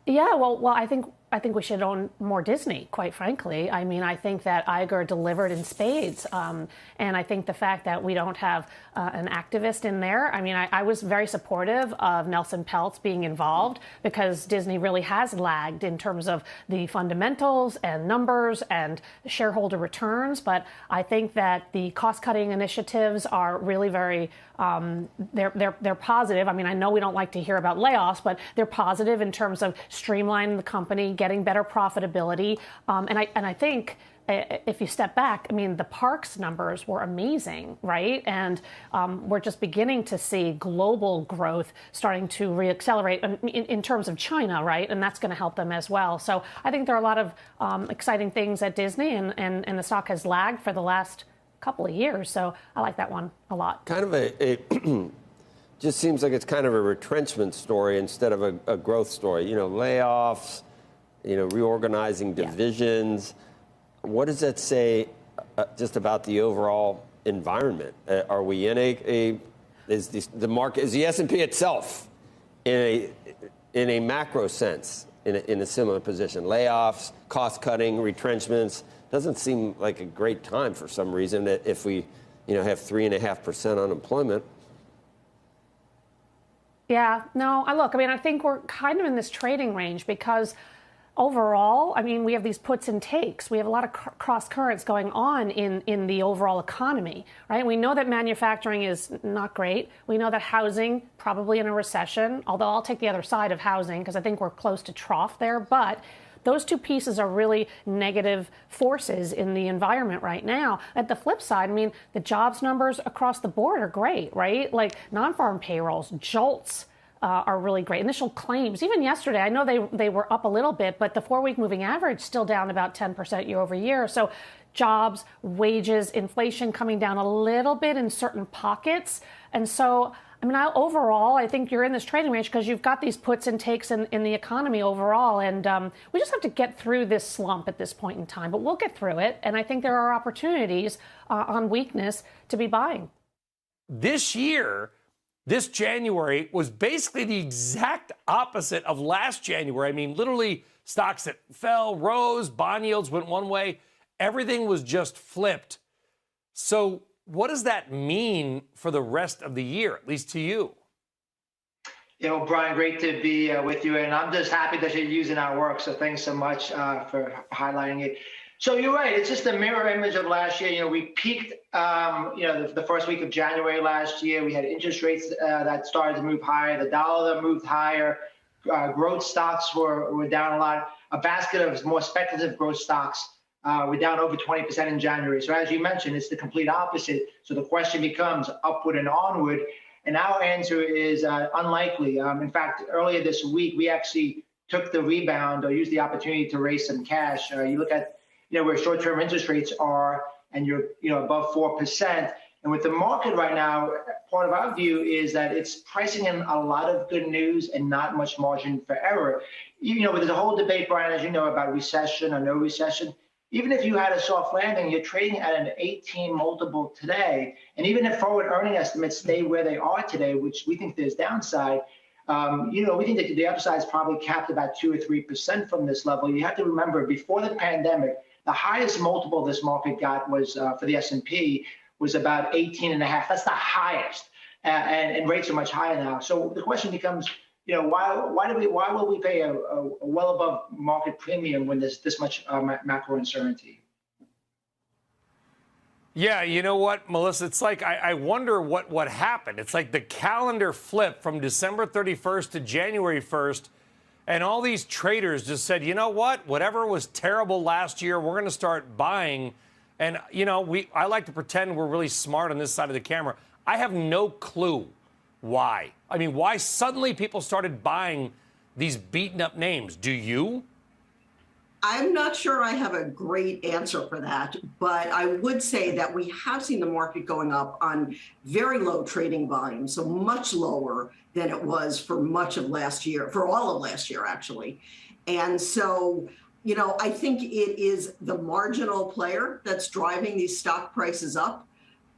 Yeah, well, I think we should own more Disney, quite frankly. I mean, I think that Iger delivered in spades. And I think the fact that we don't have an activist in there, I mean, I was very supportive of Nelson Peltz being involved because Disney really has lagged in terms of the fundamentals and numbers and shareholder returns. But I think that the cost-cutting initiatives are really very, they're positive. I mean, I know we don't like to hear about layoffs, but they're positive in terms of streamlining the company, getting better profitability. And I think if you step back, I mean, the parks numbers were amazing, right? And we're just beginning to see global growth starting to reaccelerate in terms of China, right? And that's going to help them as well. So I think there are a lot of exciting things at Disney, and the stock has lagged for the last couple of years. So I like that one a lot. Kind of a just seems like it's kind of a retrenchment story instead of a growth story. Layoffs, reorganizing divisions. Yeah. What does that say just about the overall environment? Are we in is the S&P itself in a macro sense in a similar position? Layoffs, cost cutting, retrenchments. Doesn't seem like a great time for some reason that if we have 3.5% unemployment. Yeah, no, I think we're kind of in this trading range because overall, we have these puts and takes. We have a lot of cross currents going on in the overall economy, right? We know that manufacturing is not great. We know that housing probably in a recession, although I'll take the other side of housing because I think we're close to trough there. But those two pieces are really negative forces in the environment right now. At the flip side, the jobs numbers across the board are great, right? Like non-farm payrolls, JOLTS, are really great. Initial claims, even yesterday, I know they were up a little bit, but the 4-week moving average still down about 10% year over year. So jobs, wages, inflation coming down a little bit in certain pockets. And so, overall, I think you're in this trading range because you've got these puts and takes in the economy overall. And we just have to get through this slump at this point in time, but we'll get through it. And I think there are opportunities on weakness to be buying. This year, this January was basically the exact opposite of last January. Literally stocks that fell, rose, bond yields went one way. Everything was just flipped. So what does that mean for the rest of the year, at least to you? Brian, great to be with you. And I'm just happy that you're using our work. So thanks so much for highlighting it. So you're right. It's just a mirror image of last year. We peaked, the first week of January last year. We had interest rates that started to move higher, the dollar that moved higher. Growth stocks were down a lot. A basket of more speculative growth stocks were down over 20% in January. So as you mentioned, it's the complete opposite. So the question becomes upward and onward. And our answer is unlikely. In fact, earlier this week, we actually took the rebound or used the opportunity to raise some cash. You look at where short-term interest rates are, and you're above 4%. And with the market right now, part of our view is that it's pricing in a lot of good news and not much margin for error. There's a whole debate, Brian, as you know, about recession or no recession. Even if you had a soft landing, you're trading at an 18 multiple today. And even if forward earning estimates stay where they are today, which we think there's downside, we think that the upside is probably capped about 2 or 3% from this level. You have to remember, before the pandemic, the highest multiple this market got was for the S&P was about 18.5. That's the highest, and rates are much higher now. So the question becomes, why will we pay a well above market premium when there's this much macro uncertainty? Yeah, you know what, Melissa? It's like I wonder what happened. It's like the calendar flipped from December 31st to January 1st, and all these traders just said, you know what? Whatever was terrible last year, we're going to start buying. And, you know, I like to pretend we're really smart on this side of the camera. I have no clue why. I mean, why suddenly people started buying these beaten up names. Do you? I'm not sure I have a great answer for that, but I would say that we have seen the market going up on very low trading volume, so much lower than it was for much of last year, for all of last year, actually. And so, you know, I think it is the marginal player that's driving these stock prices up.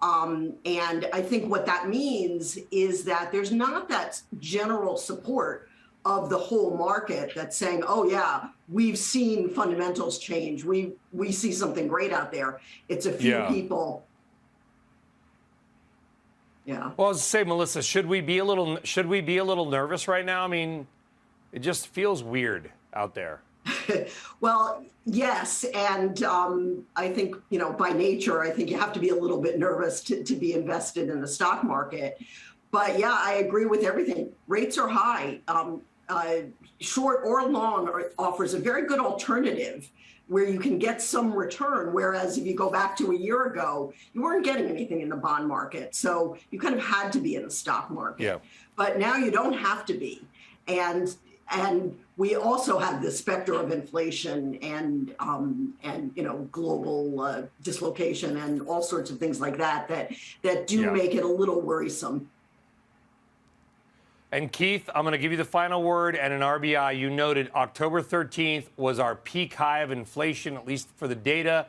And I think what that means is that there's not that general support of the whole market that's saying, oh, yeah, we've seen fundamentals change. We see something great out there. It's a few people. Yeah. Well, I was to say, Melissa, should we be a little nervous right now? I mean, it just feels weird out there. Well, yes. And I think, you know, by nature, I think you have to be a little bit nervous to be invested in the stock market. But yeah, I agree with everything. Rates are high. Short or long offers a very good alternative where you can get some return. Whereas if you go back to a year ago, you weren't getting anything in the bond market. So you kind of had to be in the stock market. Yeah. But now you don't have to be. And we also have the specter of inflation and you know, global dislocation and all sorts of things like that do make it a little worrisome. And Keith, I'm going to give you the final word and an RBI. You noted October 13th was our peak high of inflation, at least for the data.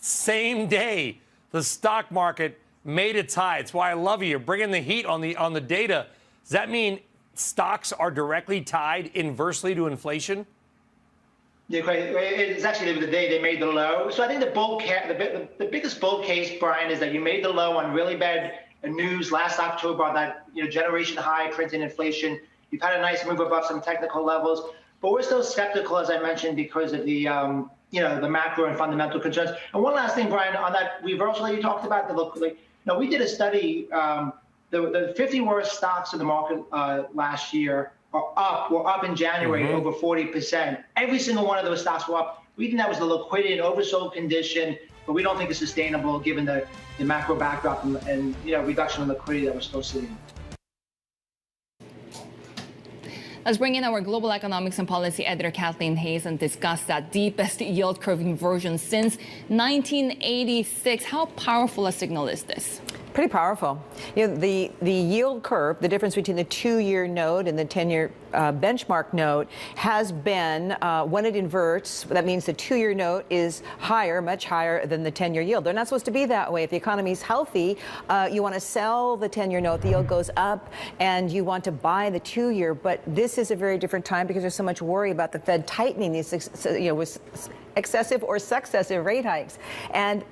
Same day, the stock market made its high. It's why I love you. You're bringing the heat on the data. Does that mean stocks are directly tied inversely to inflation? Yeah, it's actually the day they made the low. So I think the biggest bull case, Brian, is that you made the low on really bad news last October on that, you know, generation high printing inflation. You've had a nice move above some technical levels, but we're still skeptical, as I mentioned, because of the you know, the macro and fundamental concerns. And one last thing, Brian, on that reversal that you talked about, we did a study. The 50 worst stocks in the market last year were up in January over 40%. Every single one of those stocks were up. We think that was the liquidity and oversold condition, but we don't think it's sustainable given the macro backdrop and you know, reduction in liquidity that we're still seeing. Let's bring in our global economics and policy editor, Kathleen Hayes, and discuss that deepest yield curve inversion since 1986. How powerful a signal is this? Pretty powerful. You know, the yield curve, the difference between the 2-year note and the 10-year benchmark note, has been when it inverts, that means the 2-year note is higher, much higher than the 10-year yield. They're not supposed to be that way. If the economy is healthy, you want to sell the 10-year note, the yield goes up, and you want to buy the 2-year. But this is a very different time because there's so much worry about the Fed tightening these, you know, with excessive or successive rate hikes. And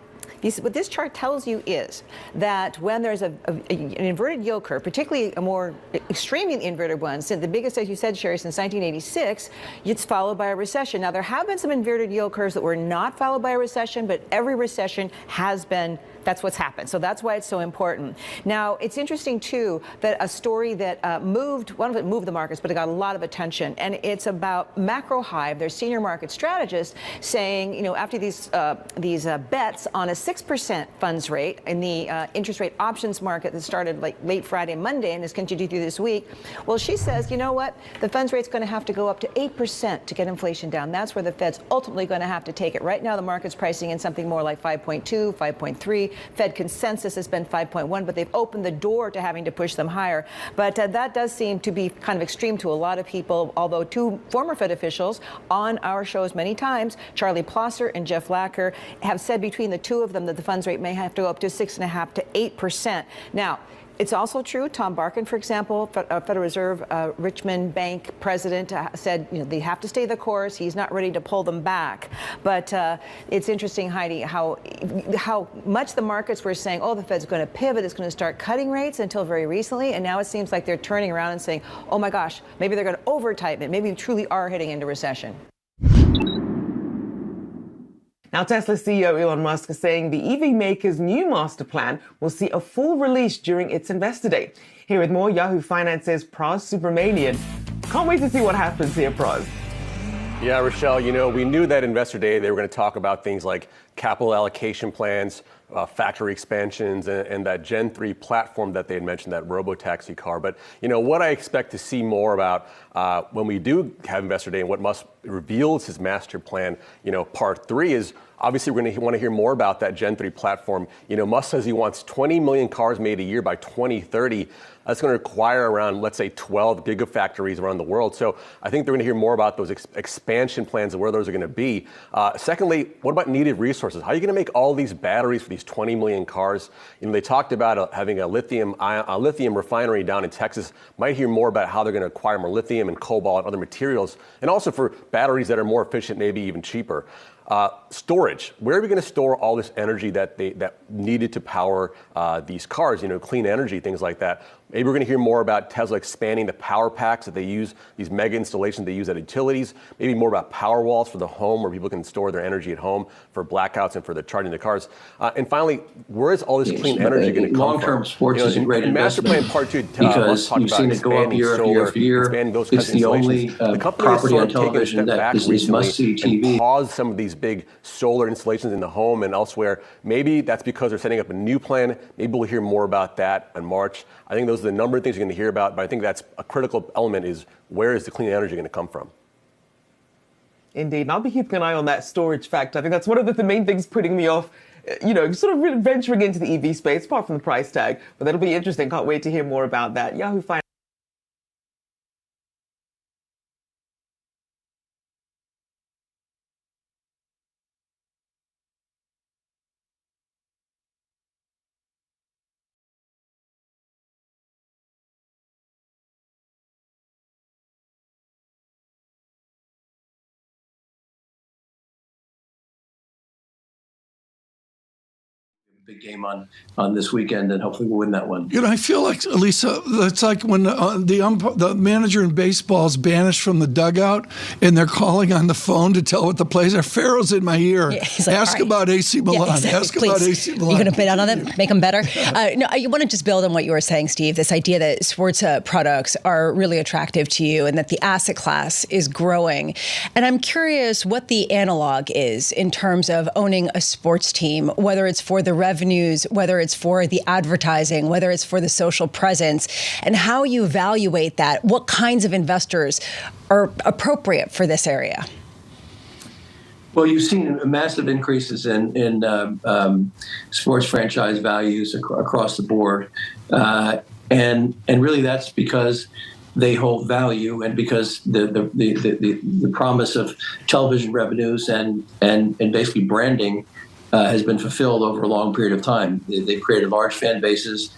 what this chart tells you is that when there's an inverted yield curve, particularly a more extremely inverted one, since the biggest, as you said, Sherry, since 1986, it's followed by a recession. Now, there have been some inverted yield curves that were not followed by a recession, but every recession has been. That's what's happened. So that's why it's so important. Now, it's interesting, too, that a story that one of it moved the markets, but it got a lot of attention. And it's about Macro Hive, their senior market strategist, saying, you know, after these bets on a 6% funds rate in the interest rate options market that started like late Friday, Monday, and has continued through this week. Well, she says, you know what? The funds rate's going to have to go up to 8% to get inflation down. That's where the Fed's ultimately going to have to take it. Right now, the market's pricing in something more like 5.2, 5.3. Fed consensus has been 5.1, but they've opened the door to having to push them higher. But that does seem to be kind of extreme to a lot of people, although two former Fed officials on our shows many times, Charlie Plosser and Jeff Lacker, have said between the two of them that the funds rate may have to go up to 6.5% to 8%. Now, it's also true, Tom Barkin, for example, Federal Reserve Richmond Bank president, said, you know, they have to stay the course. He's not ready to pull them back. But it's interesting, Heidi, how much the markets were saying, oh, the Fed's going to pivot, it's going to start cutting rates until very recently. And now it seems like they're turning around and saying, oh, my gosh, maybe they're going to over-tighten it. Maybe we truly are heading into recession. Now, Tesla CEO Elon Musk is saying the EV maker's new master plan will see a full release during its investor day. Here with more, Yahoo Finance's Praz Subramanian. Can't wait to see what happens here, Praz. Yeah, Rochelle, we knew that Investor Day they were going to talk about things like capital allocation plans, factory expansions, and that Gen 3 platform that they had mentioned, that robo-taxi car. But, what I expect to see more about when we do have Investor Day and what Musk reveals his master plan, part 3 is obviously we're going to want to hear more about that Gen 3 platform. Musk says he wants 20 million cars made a year by 2030. That's going to require around, let's say, 12 gigafactories around the world. So I think they're going to hear more about those expansion plans and where those are going to be. Secondly, what about needed resources? How are you going to make all these batteries for these 20 million cars? They talked about having a lithium refinery down in Texas. Might hear more about how they're going to acquire more lithium and cobalt and other materials, and also for batteries that are more efficient, maybe even cheaper. Storage. Where are we going to store all this energy that needed to power these cars? Clean energy, things like that. Maybe we're going to hear more about Tesla expanding the power packs that they use, these mega installations they use at utilities. Maybe more about power walls for the home where people can store their energy at home for blackouts and for the charging the cars. And finally, where is all this clean energy going to come from? Long-term sports is a great investment. Master Plan Part 2, because you've seen it go up year after year. It's the only property on television that is must-see TV. Pause some of these big solar installations in the home and elsewhere. Maybe that's because they're setting up a new plan. Maybe we'll hear more about that in March. I think those are the number of things you're going to hear about, but I think that's a critical element is where is the clean energy going to come from? Indeed. And I'll be keeping an eye on that storage factor. I think that's one of the main things putting me off, sort of venturing into the EV space, apart from the price tag. But that'll be interesting. Can't wait to hear more about that. Yahoo Finance. Big game on this weekend, and hopefully we'll win that one. I feel like, Lisa, it's like when the manager in baseball is banished from the dugout and they're calling on the phone to tell what the plays are. Pharaoh's in my ear. Yeah, like, ask about AC Milan. Yeah, exactly. Ask about AC Milan. You're going to bid on them, make them better? No, I want to just build on what you were saying, Steve, this idea that sports products are really attractive to you and that the asset class is growing. And I'm curious what the analog is in terms of owning a sports team, whether it's for the revenues, whether it's for the advertising, whether it's for the social presence, and how you evaluate that. What kinds of investors are appropriate for this area? Well, you've seen massive increases in sports franchise values across the board, and really that's because they hold value, and because the promise of television revenues and basically branding has been fulfilled over a long period of time. They've created large fan bases.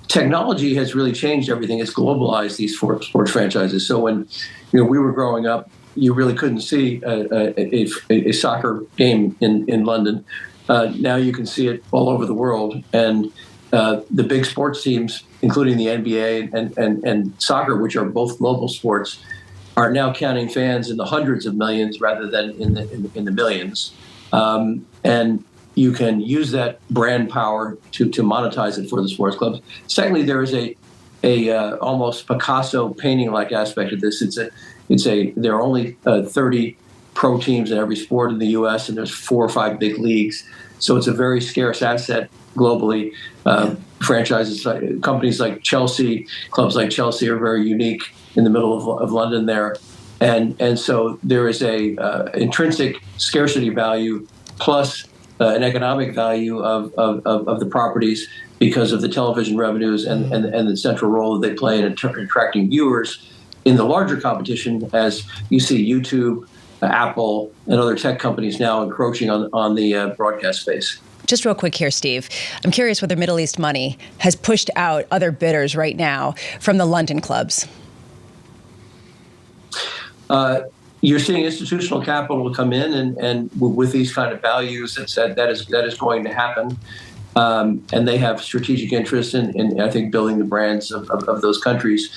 Technology has really changed everything. It's globalized these sports franchises. So when we were growing up, you really couldn't see a soccer game in London. Now you can see it all over the world. And the big sports teams, including the NBA and soccer, which are both global sports, are now counting fans in the hundreds of millions rather than in the millions. And you can use that brand power to monetize it for the sports clubs. Secondly, there is a almost Picasso painting-like aspect of this. There are only 30 pro teams in every sport in the U.S., and there's 4 or 5 big leagues. So it's a very scarce asset globally. Franchises, companies like Chelsea, clubs like Chelsea are very unique in the middle of London there. And so there is a intrinsic scarcity value plus an economic value of the properties because of the television revenues and the central role that they play in attracting viewers in the larger competition, as you see YouTube, Apple, and other tech companies now encroaching on the broadcast space. Just real quick here, Steve. I'm curious whether Middle East money has pushed out other bidders right now from the London clubs. You're seeing institutional capital come in, and with these kind of values, that is going to happen. And they have strategic interest in I think, building the brands of those countries.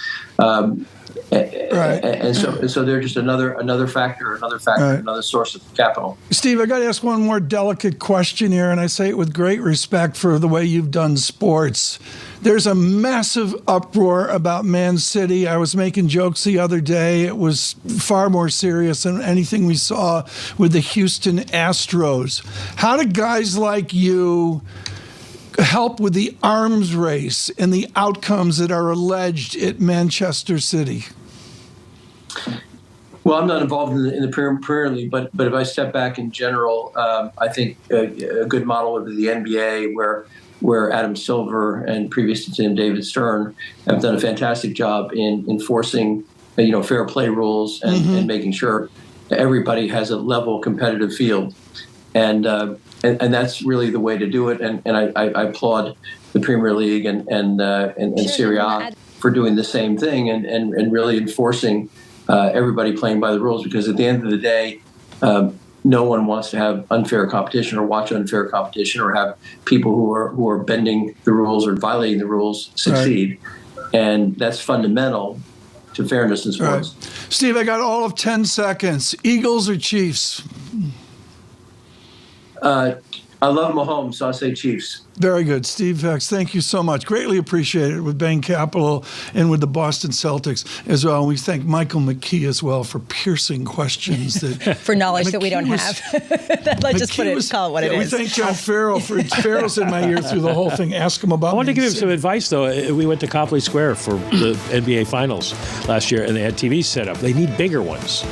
And so they're just another factor, another source of capital. Steve, I got to ask one more delicate question here, and I say it with great respect for the way you've done sports. There's a massive uproar about Man City. I was making jokes the other day. It was far more serious than anything we saw with the Houston Astros. How do guys like you help with the arms race and the outcomes that are alleged at Manchester City? Well, I'm not involved in the Premier League, but if I step back in general, I think a good model would be the NBA, where Adam Silver and previous to him David Stern have done a fantastic job in enforcing fair play rules and making sure everybody has a level competitive field, and that's really the way to do it. And I applaud the Premier League and Serie A for doing the same thing and really enforcing everybody playing by the rules, because at the end of the day, no one wants to have unfair competition or watch unfair competition or have people who are bending the rules or violating the rules succeed. Right. And that's fundamental to fairness in sports. Right. Steve, I got all of 10 seconds. Eagles or Chiefs? I love Mahomes, so I'll say Chiefs. Very good. Steve Hex, thank you so much. Greatly appreciated with Bain Capital and with the Boston Celtics as well. And we thank Michael McKee as well for piercing questions. For knowledge that we don't have. Let's just call it what it is. We thank John Farrell for Farrell's in my ear through the whole thing. Ask him about I wanted to give him some advice, though. We went to Copley Square for the NBA Finals last year, and they had TVs set up. They need bigger ones,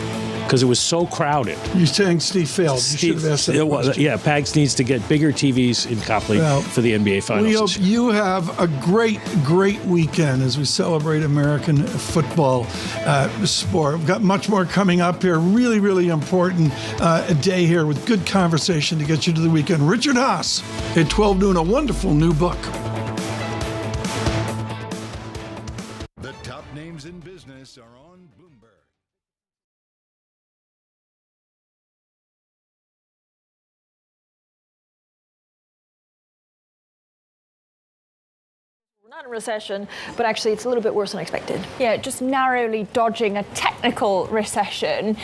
because it was so crowded. You're saying Steve failed. You should have asked that question. Yeah, Pags needs to get bigger TVs in Copley for the NBA Finals. We hope you have a great, great weekend as we celebrate American football sport. We've got much more coming up here. Really, really important day here with good conversation to get you to the weekend. Richard Haas at 12 noon, a wonderful new book. The top names in business are on Bloomberg. We're not in a recession, but actually it's a little bit worse than expected. Yeah, just narrowly dodging a technical recession,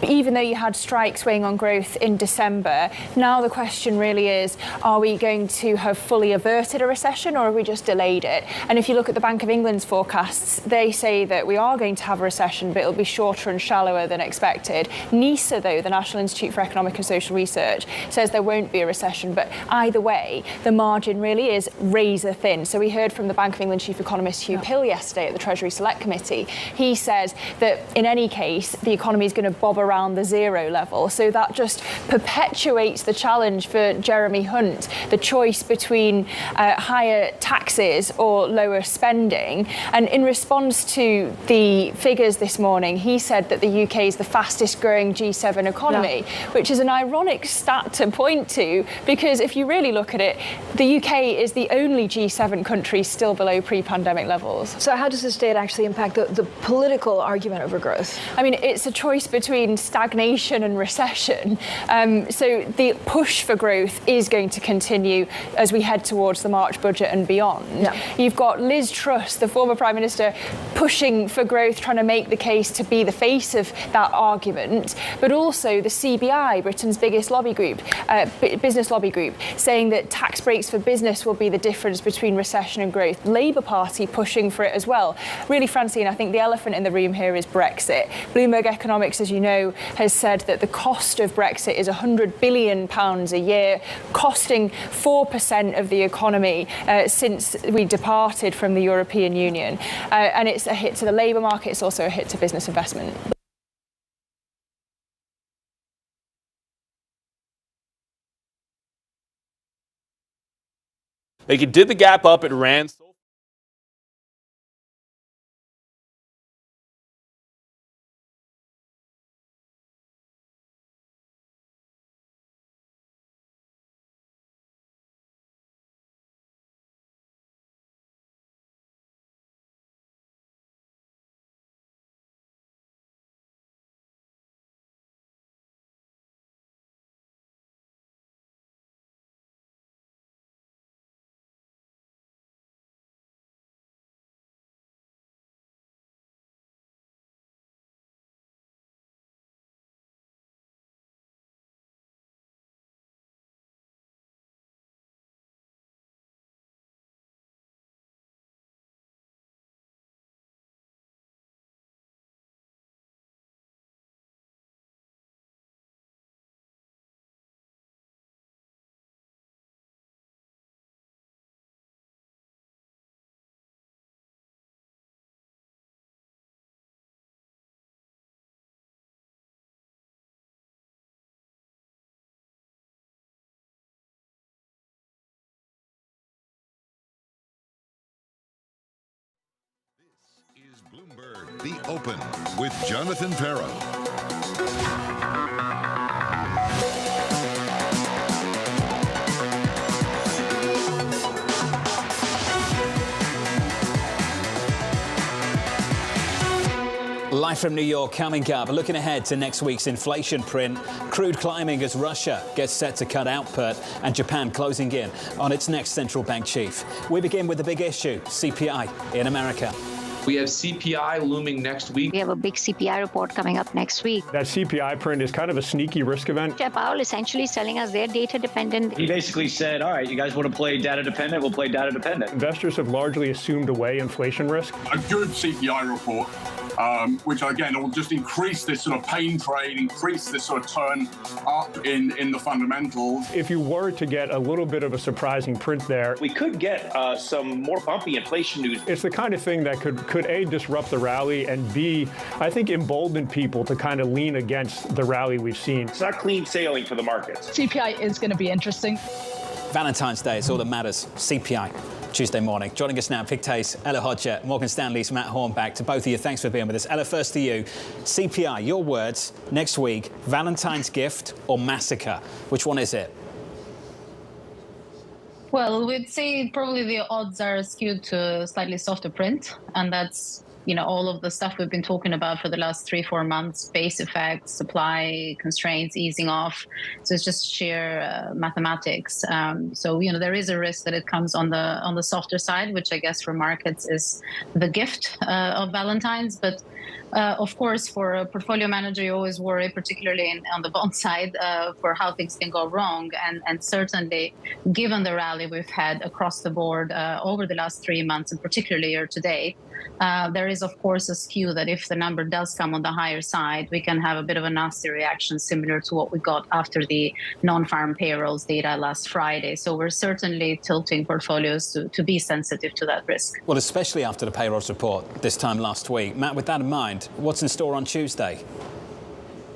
even though you had strikes weighing on growth in December. Now the question really is, are we going to have fully averted a recession, or have we just delayed it? And if you look at the Bank of England's forecasts, they say that we are going to have a recession, but it'll be shorter and shallower than expected. NISA, though, the National Institute for Economic and Social Research, says there won't be a recession, but either way, the margin really is razor thin. So we heard from the Bank of England chief economist Hugh Pill yesterday at the Treasury Select Committee. He says that in any case, the economy is going to bob around the zero level. So that just perpetuates the challenge for Jeremy Hunt, the choice between higher taxes or lower spending. And in response to the figures this morning, he said that the UK is the fastest growing G7 economy, which is an ironic stat to point to, because if you really look at it, the UK is the only G7 country still below pre-pandemic levels. So how does this data actually impact the political argument over growth? I mean, it's a choice between stagnation and recession. So the push for growth is going to continue as we head towards the March budget and beyond. Yeah. You've got Liz Truss, the former Prime Minister, pushing for growth, trying to make the case to be the face of that argument, but also the CBI, Britain's biggest lobby group, business lobby group, saying that tax breaks for business will be the difference between recession and growth. Labour Party pushing for it as well. Really, Francine, I think the elephant in the room here is Brexit. Bloomberg Economics, as you know, has said that the cost of Brexit is £100 billion a year, costing 4% of the economy since we departed from the European Union. And it's a hit to the labour market. It's also a hit to business investment. Like, did the gap up, it ran so is Bloomberg, The Open with Jonathan Ferro. Live from New York, coming up, looking ahead to next week's inflation print, crude climbing as Russia gets set to cut output, and Japan closing in on its next central bank chief. We begin with the big issue, CPI in America. We have CPI looming next week. We have a big CPI report coming up next week. That CPI print is kind of a sneaky risk event. Chair Powell essentially selling us their data dependent. He basically said, all right, you guys want to play data dependent? We'll play data dependent. Investors have largely assumed away inflation risk. A good CPI report, which again will just increase this sort of pain trade, increase this sort of turn up in the fundamentals. If you were to get a little bit of a surprising print there, we could get some more bumpy inflation news. It's the kind of thing that could A, disrupt the rally, and B, I think embolden people to kind of lean against the rally we've seen. It's not clean sailing for the markets. CPI is going to be interesting. Valentine's Day is all that matters. CPI. Tuesday morning. Joining us now, Pictet's Ella Hodger, Morgan Stanley's Matt Hornback. To both of you, thanks for being with us. Ella, first to you. CPI, your words, next week, Valentine's gift or massacre? Which one is it? Well, we'd say probably the odds are skewed to slightly softer print, and that's, you know, all of the stuff we've been talking about for the last 3-4 months, base effects, supply constraints easing off. So it's just sheer mathematics. So, you know, there is a risk that it comes on the softer side, which I guess for markets is the gift of Valentine's. But of course, for a portfolio manager, you always worry, particularly on the bond side, for how things can go wrong. And certainly, given the rally we've had across the board over the last 3 months, and particularly year to date, there is, of course, a skew that if the number does come on the higher side, we can have a bit of a nasty reaction similar to what we got after the non-farm payrolls data last Friday. So we're certainly tilting portfolios to be sensitive to that risk. Well, especially after the payrolls report this time last week. Matt, with that in mind, what's in store on Tuesday?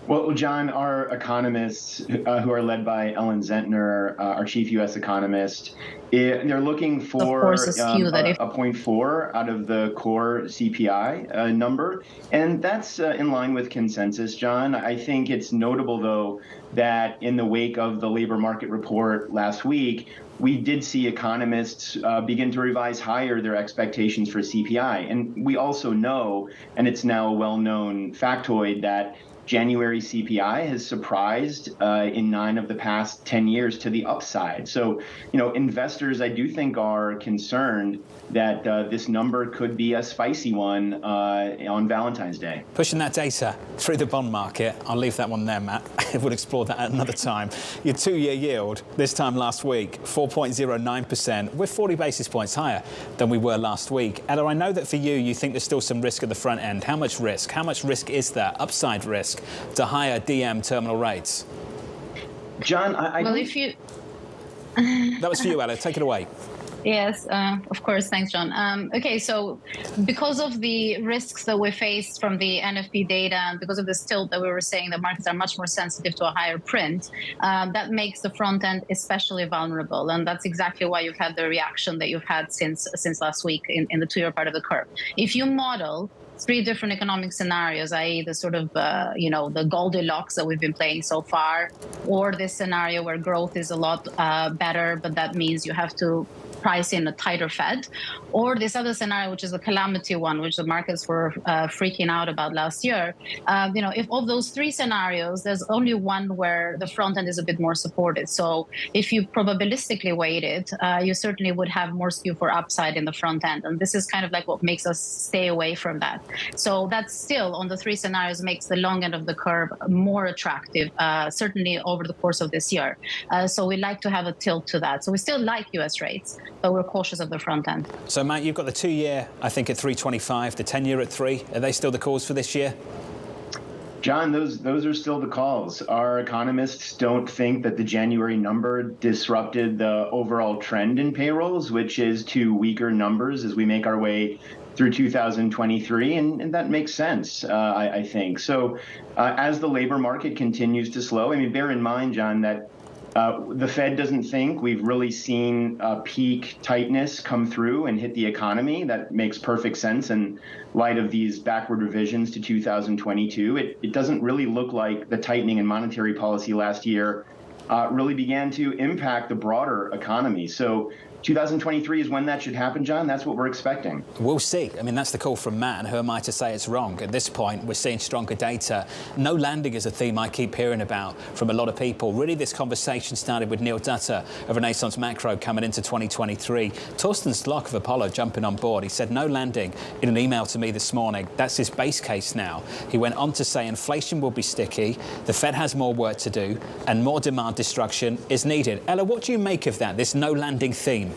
Well, John, our economists, who are led by Ellen Zentner, our chief U.S. economist, they're looking for a 0.4 out of the core CPI number. And that's in line with consensus, John. I think it's notable, though, that in the wake of the labor market report last week, we did see economists begin to revise higher their expectations for CPI. And we also know, and it's now a well-known factoid, that January CPI has surprised in 9 of the past 10 years to the upside. So, you know, investors, I do think, are concerned that this number could be a spicy one on Valentine's Day. Pushing that data through the bond market. I'll leave that one there, Matt. We'll explore that at another time. Your 2-year yield this time last week, 4.09%. We're 40 basis points higher than we were last week. Ella, I know that for you think there's still some risk at the front end. How much risk? How much risk is there, upside risk, to higher DM terminal rates? John, if you... That was for you, Ella. Take it away. Yes, of course. Thanks, John. Okay, so because of the risks that we faced from the NFP data and because of this tilt that we were saying that markets are much more sensitive to a higher print, that makes the front end especially vulnerable. And that's exactly why you've had the reaction that you've had since last week in the 2-year part of the curve. If you model 3 different economic scenarios, i.e. the sort of, the Goldilocks that we've been playing so far, or this scenario where growth is a lot better, but that means you have to price in a tighter Fed, or this other scenario, which is a calamity one, which the markets were freaking out about last year. If of those 3 scenarios, there's only one where the front end is a bit more supported. So if you probabilistically weight it, you certainly would have more skew for upside in the front end. And this is kind of like what makes us stay away from that. So that still, on the 3 scenarios, makes the long end of the curve more attractive, certainly over the course of this year. So we like to have a tilt to that. So we still like U.S. rates, but we're cautious of the front end. So, Matt, you've got the 2-year, I think, at 3.25, the 10-year at 3. Are they still the calls for this year? John, those are still the calls. Our economists don't think that the January number disrupted the overall trend in payrolls, which is to weaker numbers as we make our way through 2023, and that makes sense, I think. So as the labor market continues to slow, I mean, bear in mind, John, that The Fed doesn't think we've really seen peak tightness come through and hit the economy. That makes perfect sense in light of these backward revisions to 2022. It doesn't really look like the tightening in monetary policy last year really began to impact the broader economy. So 2023 is when that should happen, John. That's what we're expecting. We'll see. I mean, that's the call from Matt, and who am I to say it's wrong? At this point, we're seeing stronger data. No landing is a theme I keep hearing about from a lot of people. Really, this conversation started with Neil Dutter of Renaissance Macro coming into 2023. Torsten Slock of Apollo jumping on board. He said no landing in an email to me this morning. That's his base case now. He went on to say inflation will be sticky, the Fed has more work to do, and more demand destruction is needed. Ella, what do you make of that, this no landing theme?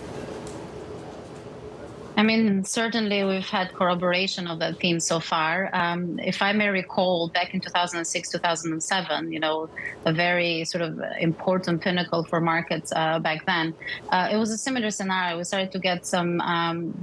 I mean, certainly we've had corroboration of that theme so far. If I may recall, back in 2006, 2007, you know, a very sort of important pinnacle for markets back then, it was a similar scenario. We started to get some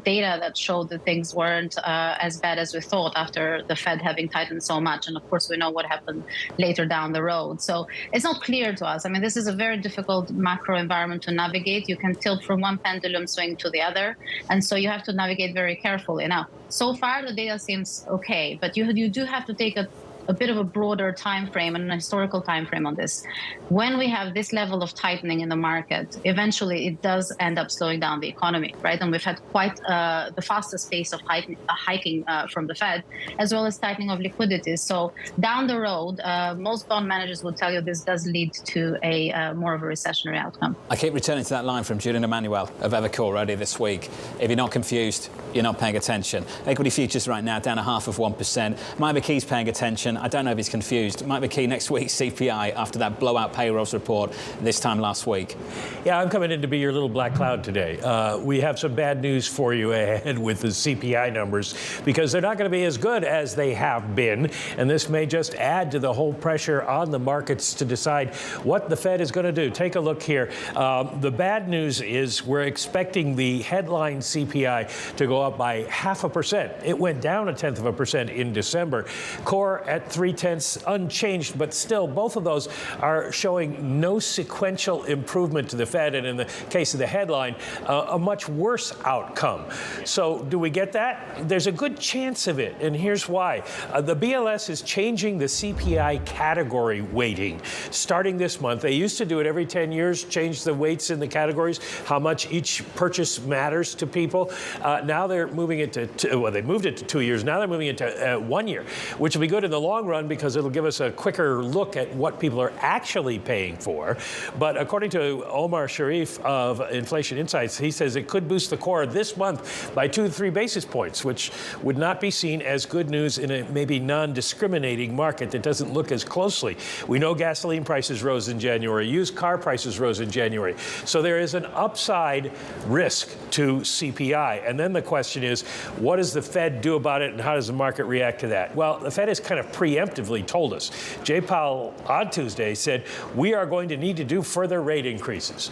data that showed that things weren't as bad as we thought after the Fed having tightened so much. And of course, we know what happened later down the road. So it's not clear to us. I mean, this is a very difficult macro environment to navigate. You can tilt from one pendulum swing to the other. And so you have to navigate very carefully. Now, so far the data seems okay, but you do have to take a bit of a broader time frame and a historical time frame on this. When we have this level of tightening in the market, eventually it does end up slowing down the economy, right? And we've had quite the fastest pace of hiking from the Fed, as well as tightening of liquidity. So down the road, most bond managers will tell you this does lead to a more of a recessionary outcome. I keep returning to that line from Julian Emmanuel of Evercore earlier this week. If you're not confused, you're not paying attention. Equity futures right now down 0.5%. Mike McKee's paying attention. I don't know if he's confused. Mike McKee, next week, CPI, after that blowout payrolls report this time last week. Yeah, I'm coming in to be your little black cloud today. We have some bad news for you ahead with the CPI numbers, because they're not going to be as good as they have been. And this may just add to the whole pressure on the markets to decide what the Fed is going to do. Take a look here. The bad news is we're expecting the headline CPI to go up by 0.5%. It went down 0.1% in December. Core at 0.3 unchanged, but still both of those are showing no sequential improvement to the Fed, and in the case of the headline, a much worse outcome. So do we get that? There's a good chance of it, and here's why. The BLS is changing the CPI category weighting starting this month. They used to do it every 10 years, change the weights in the categories, how much each purchase matters to people. Now they're moving it to, well, they moved it to 2 years. Now they're moving it to 1 year, which will be good in the long run because it'll give us a quicker look at what people are actually paying for. But according to Omar Sharif of Inflation Insights, he says it could boost the core this month by 2 to 3 basis points, which would not be seen as good news in a maybe non-discriminating market that doesn't look as closely. We know gasoline prices rose in January. Used car prices rose in January. So there is an upside risk to CPI. And then the question is, what does the Fed do about it, and how does the market react to that? Well, the Fed has kind of preemptively told us. Jay Powell on Tuesday said, we are going to need to do further rate increases.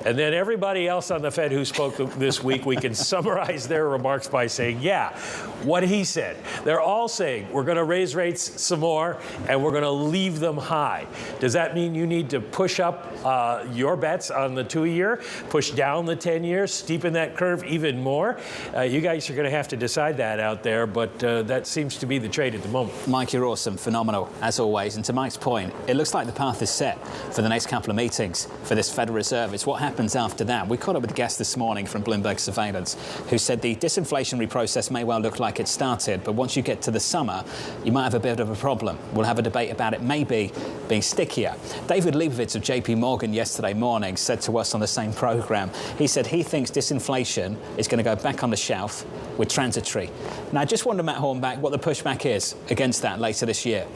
And then everybody else on the Fed who spoke this week, we can summarize their remarks by saying, yeah, what he said. They're all saying we're going to raise rates some more and we're going to leave them high. Does that mean you need to push up your bets on the 2-year, push down the 10-year, steepen that curve even more? You guys are going to have to decide that out there, but that seems to be the trade at the moment. Mike, you're awesome, phenomenal, as always. And to Mike's point, it looks like the path is set for the next couple of meetings for this Federal Reserve. It's what happens after that. We caught up with a guest this morning from Bloomberg Surveillance who said the disinflationary process may well look like it started, but once you get to the summer, you might have a bit of a problem. We'll have a debate about it maybe being stickier. David Leibovitz of JP Morgan yesterday morning said to us on the same program, he said he thinks disinflation is going to go back on the shelf with transitory. Now, I just wonder, Matt Hornback, what the pushback is against that later this year.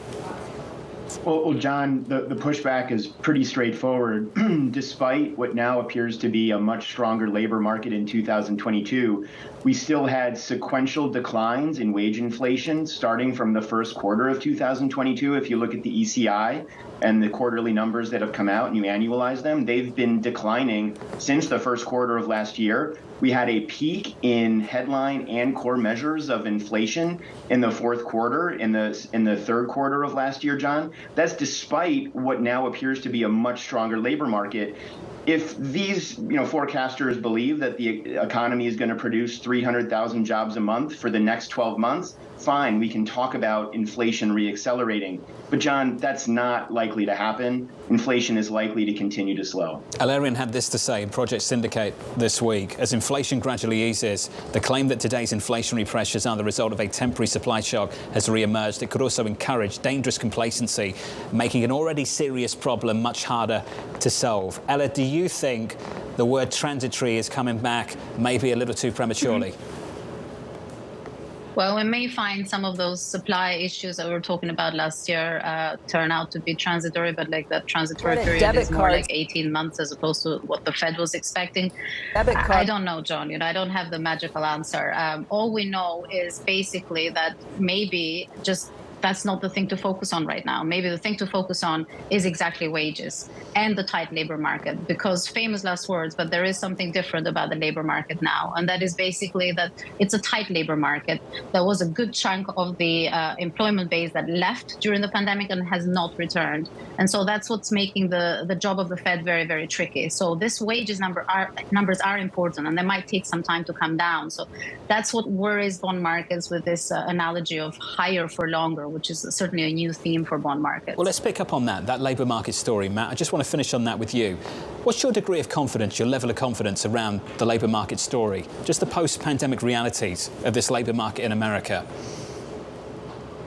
Well, John, the pushback is pretty straightforward. Despite what now appears to be a much stronger labor market in 2022, we still had sequential declines in wage inflation starting from the first quarter of 2022. If you look at the ECI and the quarterly numbers that have come out and you annualize them, they've been declining since the first quarter of last year. We had a peak in headline and core measures of inflation in the fourth quarter, in the third quarter of last year, John. That's despite what now appears to be a much stronger labor market. If these forecasters believe that the economy is going to produce 300,000 jobs a month for the next 12 months, fine, we can talk about inflation reaccelerating. But John, that's not likely to happen. Inflation is likely to continue to slow. Alarian had this to say in Project Syndicate this week. As inflation gradually eases, the claim that today's inflationary pressures are the result of a temporary supply shock has re-emerged. It could also encourage dangerous complacency, making an already serious problem much harder to solve. Ella, do you think the word transitory is coming back maybe a little too prematurely? Well, we may find some of those supply issues that we were talking about last year turn out to be transitory, but like that transitory period is more like 18 months as opposed to what the Fed was expecting. I don't know, John. I don't have the magical answer. All we know is basically that maybe just that's not the thing to focus on right now. Maybe the thing to focus on is exactly wages and the tight labor market, because famous last words, but there is something different about the labor market now. And that is basically that it's a tight labor market. There was a good chunk of the employment base that left during the pandemic and has not returned. And so that's what's making the job of the Fed very, very tricky. So this wages numbers are important, and they might take some time to come down. So that's what worries bond markets with this analogy of higher for longer, which is certainly a new theme for bond markets. Well, let's pick up on that labour market story, Matt. I just want to finish on that with you. What's your degree of confidence, your level of confidence around the labour market story? Just the post-pandemic realities of this labour market in America.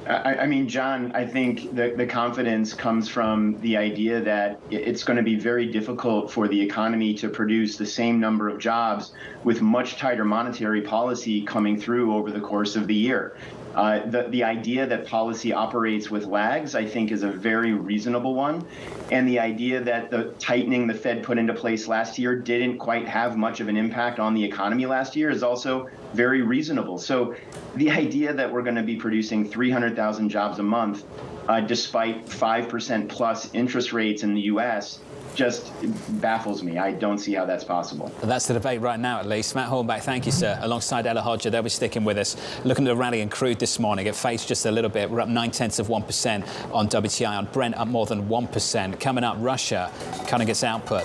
I mean, John, I think the confidence comes from the idea that it's going to be very difficult for the economy to produce the same number of jobs with much tighter monetary policy coming through over the course of the year. The idea that policy operates with lags, I think, is a very reasonable one. And the idea that the tightening the Fed put into place last year didn't quite have much of an impact on the economy last year is also very reasonable. So the idea that we're going to be producing 300,000 jobs a month, despite 5% plus interest rates in the U.S., just baffles me. I don't see how that's possible. That's the debate right now, at least. Matt Hornback, thank you, sir. Alongside Ella Hodger, they'll be sticking with us. Looking at the rally in crude this morning, it faced just a little bit. We're up 0.9% on WTI, on Brent up more than 1%. Coming up, Russia cutting its output.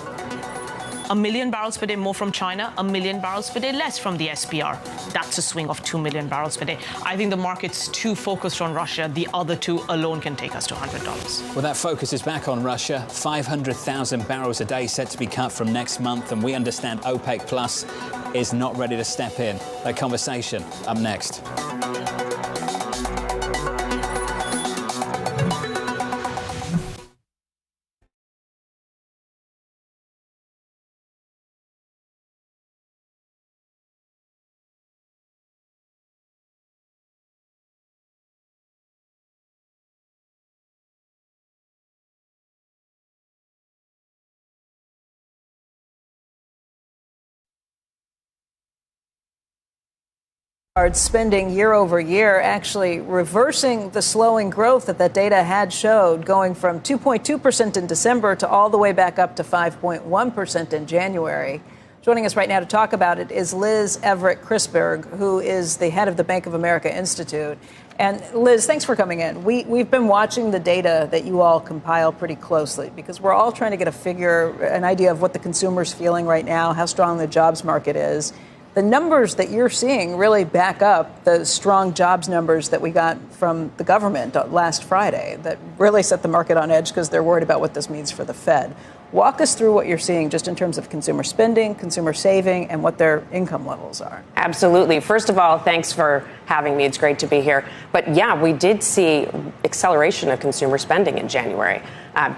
1 million barrels per day more from China, 1 million barrels per day less from the SPR. That's a swing of 2 million barrels per day. I think the market's too focused on Russia. The other two alone can take us to $100. Well, that focus is back on Russia. 500,000 barrels a day set to be cut from next month, and we understand OPEC Plus is not ready to step in. That conversation up next. Spending year over year, actually reversing the slowing growth that data had showed, going from 2.2% in December to all the way back up to 5.1% in January. Joining us right now to talk about it is Liz Everett-Chrisberg, who is the head of the Bank of America Institute. And Liz, thanks for coming in. We've been watching the data that you all compile pretty closely because we're all trying to get an idea of what the consumer's feeling right now, how strong the jobs market is. The numbers that you're seeing really back up the strong jobs numbers that we got from the government last Friday that really set the market on edge because they're worried about what this means for the Fed. Walk us through what you're seeing just in terms of consumer spending, consumer saving, and what their income levels are. Absolutely. First of all, thanks for having me. It's great to be here. But yeah, we did see acceleration of consumer spending in January.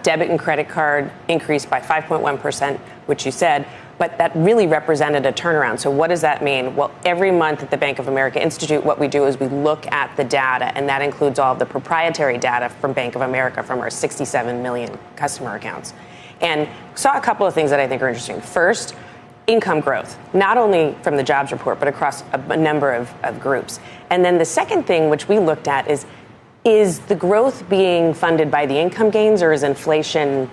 Debit and credit card increased by 5.1%, which you said. But that really represented a turnaround. So what does that mean? Well, every month at the Bank of America Institute, what we do is we look at the data, and that includes all of the proprietary data from Bank of America from our 67 million customer accounts. And saw a couple of things that I think are interesting. First, income growth, not only from the jobs report, but across a number of groups. And then the second thing, which we looked at, is the growth being funded by the income gains, or is inflation,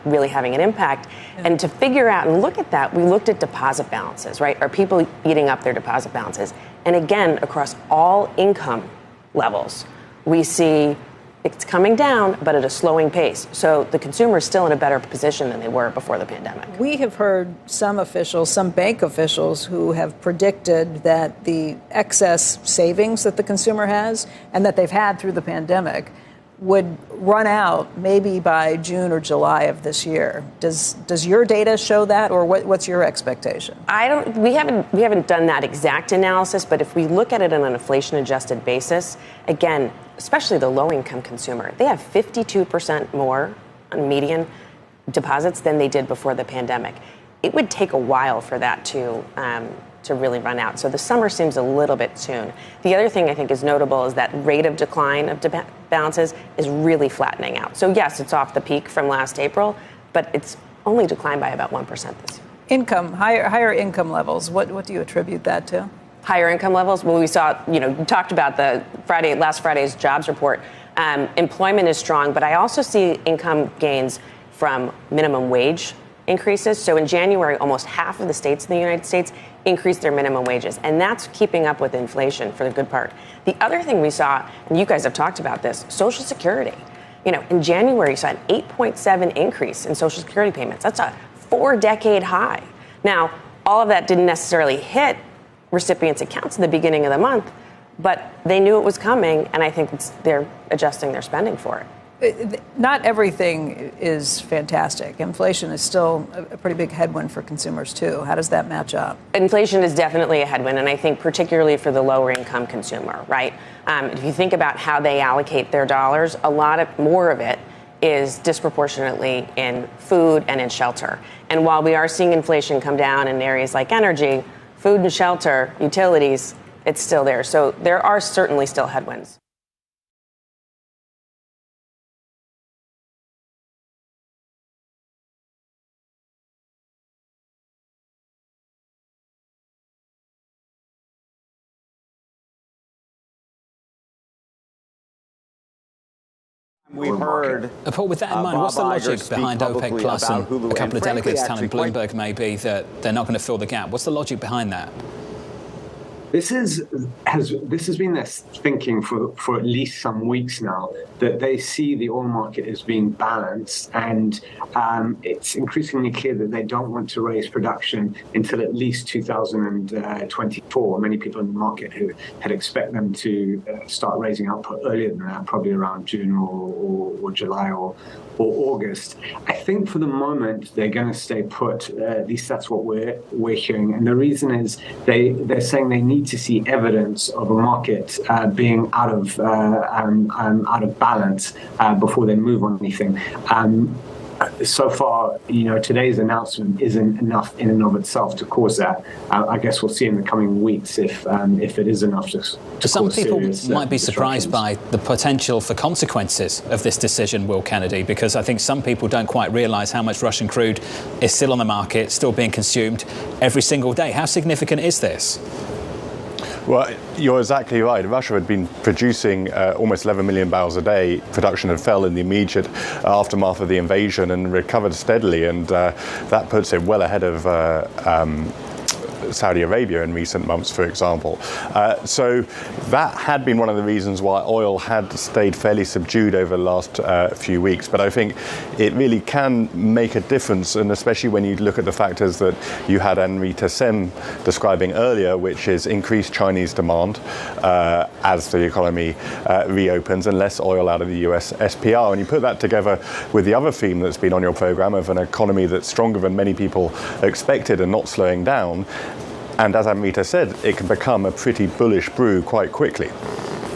really having an impact? And to figure out and look at that, we looked at deposit balances, right? Are people eating up their deposit balances? And again, across all income levels, we see It's coming down, but at a slowing pace. So the consumer is still in a better position than they were before the pandemic. We have heard some officials, some bank officials, who have predicted that the excess savings that the consumer has and that they've had through the pandemic would run out maybe by June or July of this year. Does your data show that, or what's your expectation? We haven't done that exact analysis, but if we look at it on an inflation-adjusted basis, again, especially the low-income consumer, they have 52% more on median deposits than they did before the pandemic. It would take a while for that to really run out. So the summer seems a little bit soon. The other thing I think is notable is that rate of decline of balances is really flattening out. So yes, it's off the peak from last April, but it's only declined by about 1% this year. Income, higher income levels. What do you attribute that to? Higher income levels. Well, we saw, you talked about last Friday's jobs report. Employment is strong, but I also see income gains from minimum wage increases. So in January, almost half of the states in the United States increased their minimum wages, and that's keeping up with inflation for the good part. The other thing we saw, and you guys have talked about this, Social Security. In January, you saw an 8.7 increase in Social Security payments. That's a 4-decade high. Now, all of that didn't necessarily hit recipients' accounts at the beginning of the month, but they knew it was coming, and I think they're adjusting their spending for it. Not everything is fantastic. Inflation is still a pretty big headwind for consumers, too. How does that match up? Inflation is definitely a headwind, and I think particularly for the lower income consumer, right? If you think about how they allocate their dollars, more of it is disproportionately in food and in shelter. And while we are seeing inflation come down in areas like energy, food and shelter, utilities, it's still there. So there are certainly still headwinds. We've heard. Paul, with that in mind, what's the Bob Iger logic behind OPEC Plus and Hulu, a couple of delegates telling frankly, Bloomberg maybe that they're not going to fill the gap? What's the logic behind that? This has been their thinking for at least some weeks now, that they see the oil market as being balanced, and it's increasingly clear that they don't want to raise production until at least 2024. Many people in the market who had expect them to start raising output earlier than that, probably around June or July or August. I think for the moment they're going to stay put. At least that's what we're hearing, and the reason is they're saying they need to see evidence of a market being out of balance before they move on anything. So far, today's announcement isn't enough in and of itself to cause that. I guess we'll see in the coming weeks if it is enough to Some cause people serious, might be surprised by the potential for consequences of this decision, Will Kennedy, because I think some people don't quite realise how much Russian crude is still on the market, still being consumed every single day. How significant is this? Well, you're exactly right. Russia had been producing almost 11 million barrels a day. Production had fell in the immediate aftermath of the invasion and recovered steadily, and that puts it well ahead of Saudi Arabia in recent months, for example. So that had been one of the reasons why oil had stayed fairly subdued over the last few weeks. But I think it really can make a difference, and especially when you look at the factors that you had Henri Tassem describing earlier, which is increased Chinese demand as the economy reopens and less oil out of the US SPR. And you put that together with the other theme that's been on your program of an economy that's stronger than many people expected and not slowing down. And as Amrita said, it can become a pretty bullish brew quite quickly.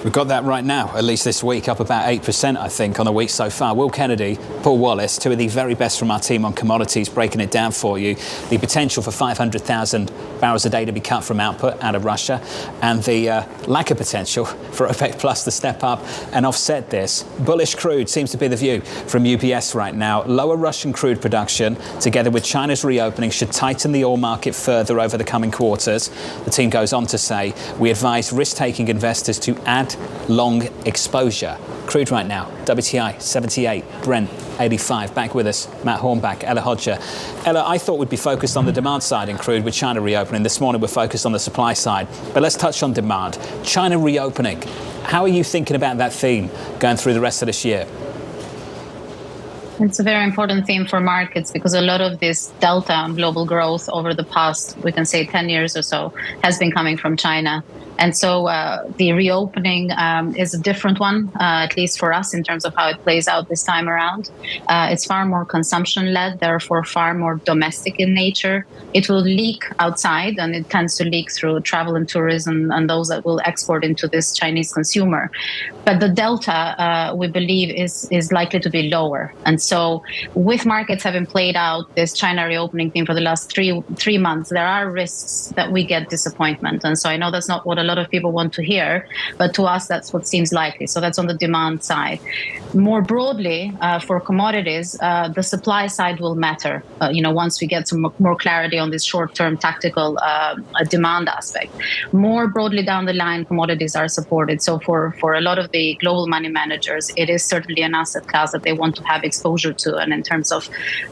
We've got that right now, at least this week, up about 8%, I think, on the week so far. Will Kennedy, Paul Wallace, two of the very best from our team on commodities, breaking it down for you. The potential for 500,000 barrels a day to be cut from output out of Russia, and the lack of potential for OPEC Plus to step up and offset this. Bullish crude seems to be the view from UBS right now. Lower Russian crude production, together with China's reopening, should tighten the oil market further over the coming quarters. The team goes on to say, we advise risk-taking investors to add direct long exposure. Crude right now, WTI 78, Brent 85. Back with us, Matt Hornback, Ella Hodger. Ella, I thought we'd be focused on the demand side in crude with China reopening. This morning we're focused on the supply side. But let's touch on demand. China reopening. How are you thinking about that theme going through the rest of this year? It's a very important theme for markets because a lot of this delta on global growth over the past, we can say 10 years or so, has been coming from China. And so the reopening is a different one, at least for us, in terms of how it plays out this time around. It's far more consumption-led, therefore far more domestic in nature. It will leak outside, and it tends to leak through travel and tourism and those that will export into this Chinese consumer. But the delta, we believe, is likely to be lower. And so with markets having played out this China reopening thing for the last three months, there are risks that we get disappointment. And so I know that's not what a lot of people want to hear, but to us, that's what seems likely. So that's on the demand side. More broadly, for commodities, the supply side will matter, once we get some more clarity on this short-term tactical demand aspect. More broadly down the line, commodities are supported. So for a lot of the global money managers, it is certainly an asset class that they want to have exposure to. And in terms of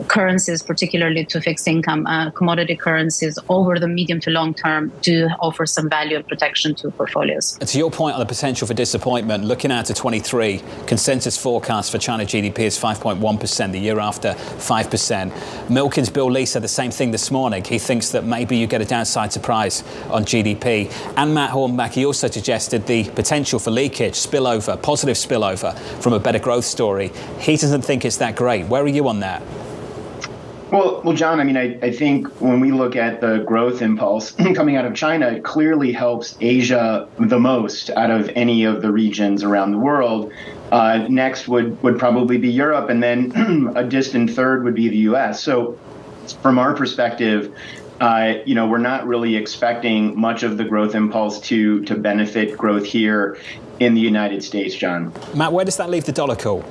currencies, particularly to fixed income, commodity currencies over the medium to long term do offer some value and protection to portfolios. And to your point on the potential for disappointment, looking out to 23, consensus forecast for China GDP is 5.1%, the year after 5%. Milken's Bill Lee said the same thing this morning. He thinks that maybe you get a downside surprise on GDP. And Matt Hornback, he also suggested the potential for leakage, spillover, positive spillover from a better growth story. He doesn't think it's that great. Where are you on that? Well, John, I think when we look at the growth impulse coming out of China, it clearly helps Asia the most out of any of the regions around the world. Next would probably be Europe, and then a distant third would be the U.S. So from our perspective, we're not really expecting much of the growth impulse to benefit growth here in the United States, John. Matt, where does that leave the dollar call?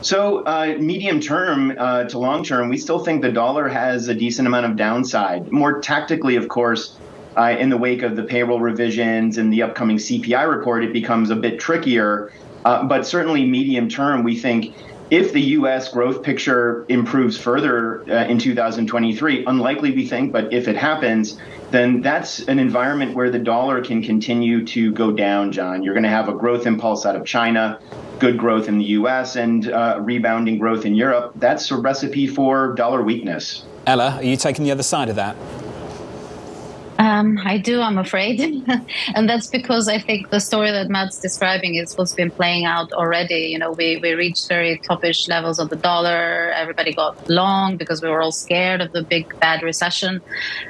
So medium term to long term, we still think the dollar has a decent amount of downside. More tactically, of course, in the wake of the payroll revisions and the upcoming CPI report, it becomes a bit trickier. But certainly medium term, we think if the U.S. growth picture improves further in 2023, unlikely we think, but if it happens, then that's an environment where the dollar can continue to go down, John. You're going to have a growth impulse out of China, good growth in the U.S., and rebounding growth in Europe. That's a recipe for dollar weakness. Ella, are you taking the other side of that? I do, I'm afraid. And that's because I think the story that Matt's describing is what's been playing out already. We reached very toppish levels of the dollar. Everybody got long because we were all scared of the big, bad recession.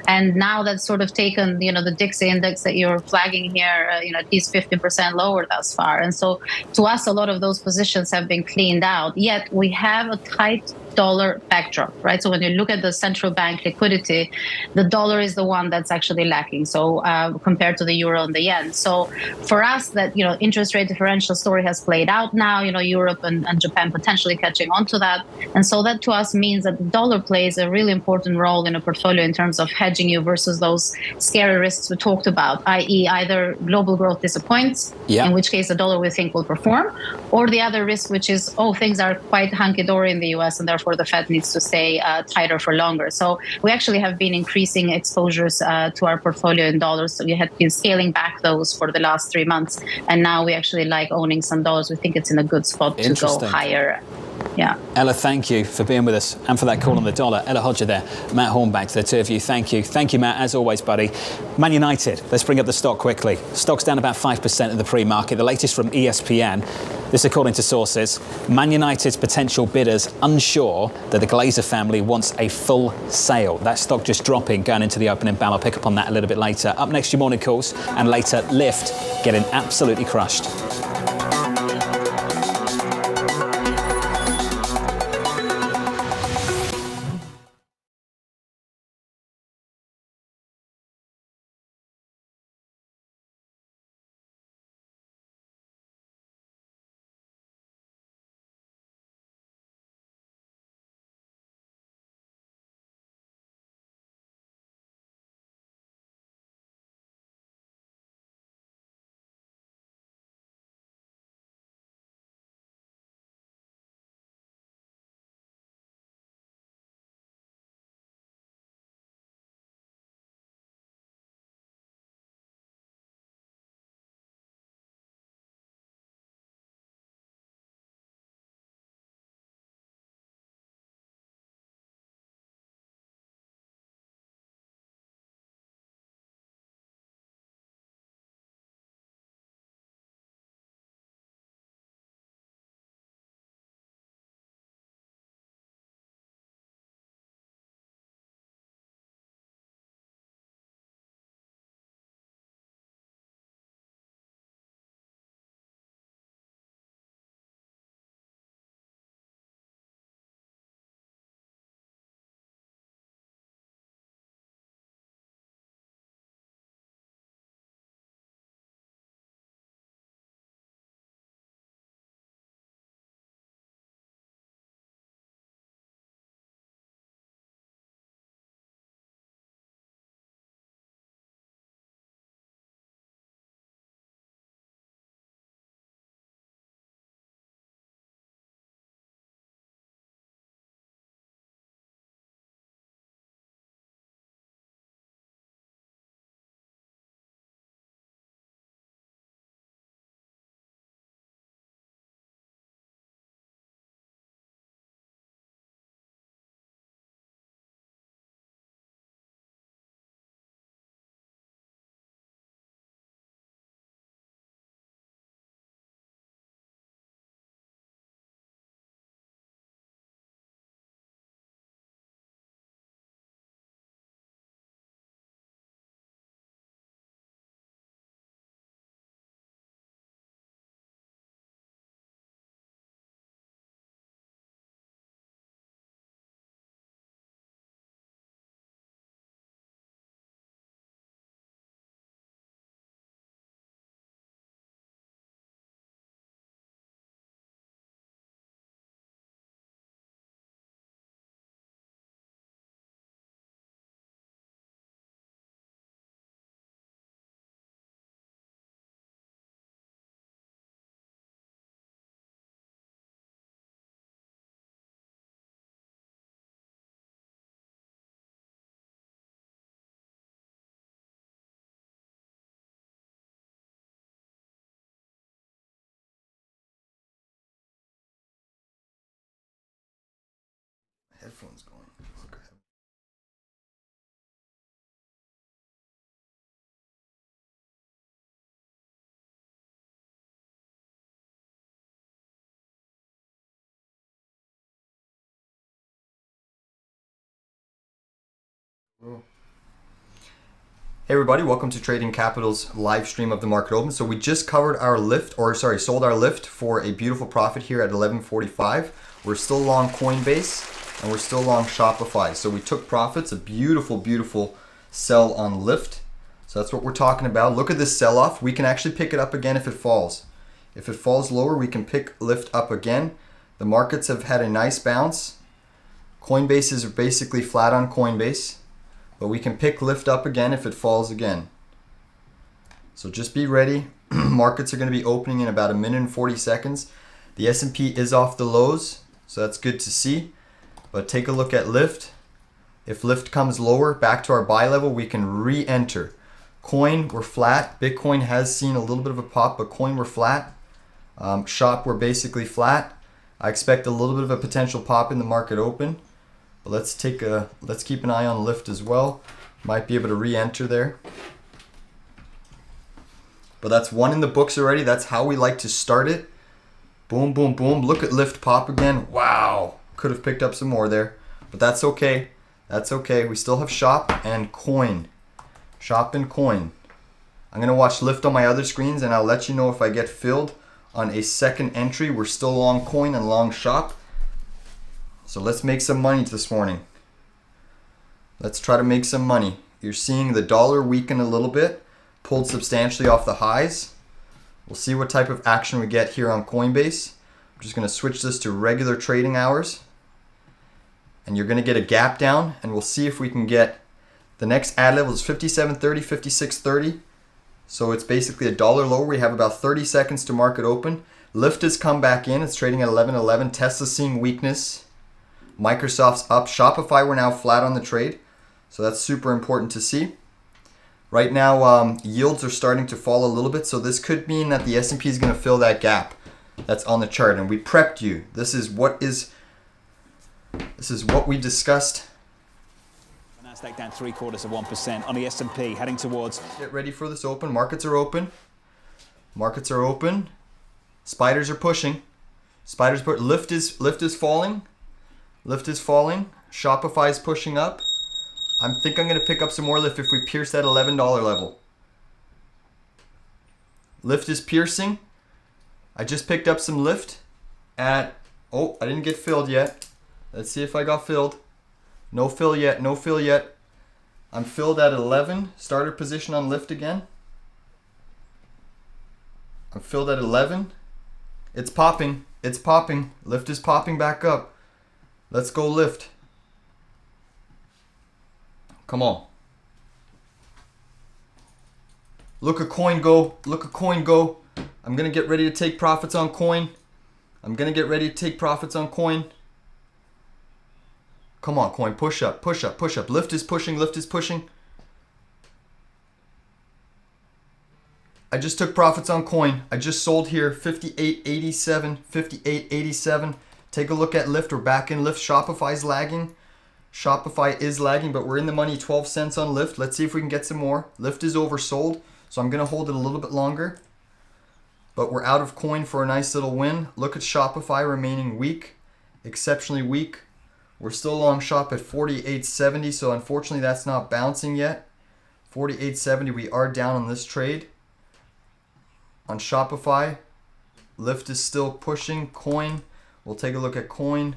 And now that's sort of taken, the Dixie index that you're flagging here, at least 15% lower thus far. And so to us, a lot of those positions have been cleaned out. Yet we have a tight dollar backdrop, right? So when you look at the central bank liquidity, the dollar is the one that's actually lacking. So compared to the euro and the yen. So for us, that interest rate differential story has played out now. Europe and Japan potentially catching on to that, and so that to us means that the dollar plays a really important role in a portfolio in terms of hedging you versus those scary risks we talked about, i.e., either global growth disappoints, in which case the dollar we think will perform, or the other risk, which is things are quite hunky-dory in the U.S. and therefore the Fed needs to stay tighter for longer. So we actually have been increasing exposures to our portfolio in dollars. So we had been scaling back those for the last 3 months. And now we actually like owning some dollars. We think it's in a good spot to go higher. Yeah. Ella, thank you for being with us and for that call on the dollar. Ella Hodger there, Matt Hornback, to the two of you. Thank you. Thank you, Matt, as always, buddy. Man United, let's bring up the stock quickly. Stock's down about 5% in the pre-market. The latest from ESPN. This according to sources. Man United's potential bidders unsure that the Glazer family wants a full sale. That stock just dropping going into the opening bell. I'll pick up on that a little bit later. Up next, your morning calls, and later, Lyft getting absolutely crushed. Headphones going. Hey everybody, welcome to Trading Capital's live stream of the market open. So we just covered our lift, sold our lift for a beautiful profit here at 11.45. We're still long Coinbase and we're still long Shopify. So we took profits, a beautiful, beautiful sell on lift. So that's what we're talking about. Look at this sell-off. We can actually pick it up again if it falls. If it falls lower, we can pick lift up again. The markets have had a nice bounce. Coinbase is basically flat on Coinbase. But we can pick lift up again if it falls again. So just be ready. Markets are going to be opening in about 1 minute and 40 seconds. The S&P is off the lows, so that's good to see. But take a look at lift. If lift comes lower, back to our buy level, we can re-enter. Coin, we're flat. Bitcoin has seen a little bit of a pop, but coin, we're flat. Shop, we're basically flat. I expect a little bit of a potential pop in the market open. But let's keep an eye on lift as well. Might be able to re-enter there. But that's one in the books already. That's how we like to start it. Boom, boom, boom. Look at lift pop again. Wow. Could have picked up some more there. But that's okay. That's okay. We still have shop and coin. Shop and coin. I'm going to watch lift on my other screens and I'll let you know if I get filled on a second entry. We're still long coin and long shop. So let's make some money this morning. Let's try to make some money. You're seeing the dollar weaken a little bit, pulled substantially off the highs. We'll see what type of action we get here on Coinbase. I'm just going to switch this to regular trading hours. And you're going to get a gap down, and we'll see if we can get the next ad level is 57.30, 56.30. So it's basically a dollar lower. We have about 30 seconds to market open. Lyft has come back in. It's trading at 11.11. Tesla's seeing weakness. Microsoft's up. Shopify, we're now flat on the trade. So that's super important to see. Right now, yields are starting to fall a little bit. So this could mean that the S&P is going to fill that gap that's on the chart. And we prepped you. This is what we discussed. Nasdaq down 0.75% on the S&P, heading towards. Get ready for this open. Markets are open. Markets are open. Spiders are pushing. Lift is falling. Lift is falling. Shopify is pushing up. I think I'm going to pick up some more lift if we pierce that $11 level. Lift is piercing. I just picked up some lift at, I didn't get filled yet. Let's see if I got filled. No fill yet, no fill yet. I'm filled at 11. Starter position on lift again. I'm filled at 11. It's popping. It's popping. Lift is popping back up. Let's go lift. Come on. Look at coin go. Look at coin go. I'm going to get ready to take profits on coin. I'm going to get ready to take profits on coin. Come on, coin. Push up, push up, push up. Lift is pushing, lift is pushing. I just took profits on coin. I just sold here 58.87, 58.87. Take a look at lift. We're back in lift. Shopify's lagging. Shopify is lagging, but we're in the money 12 cents on lift. Let's see if we can get some more. Lift is oversold, so I'm going to hold it a little bit longer. But we're out of coin for a nice little win. Look at Shopify remaining weak, exceptionally weak. We're still long shop at 48.70, so unfortunately that's not bouncing yet. 48.70, we are down on this trade. On Shopify, lift is still pushing. Coin, we'll take a look at coin.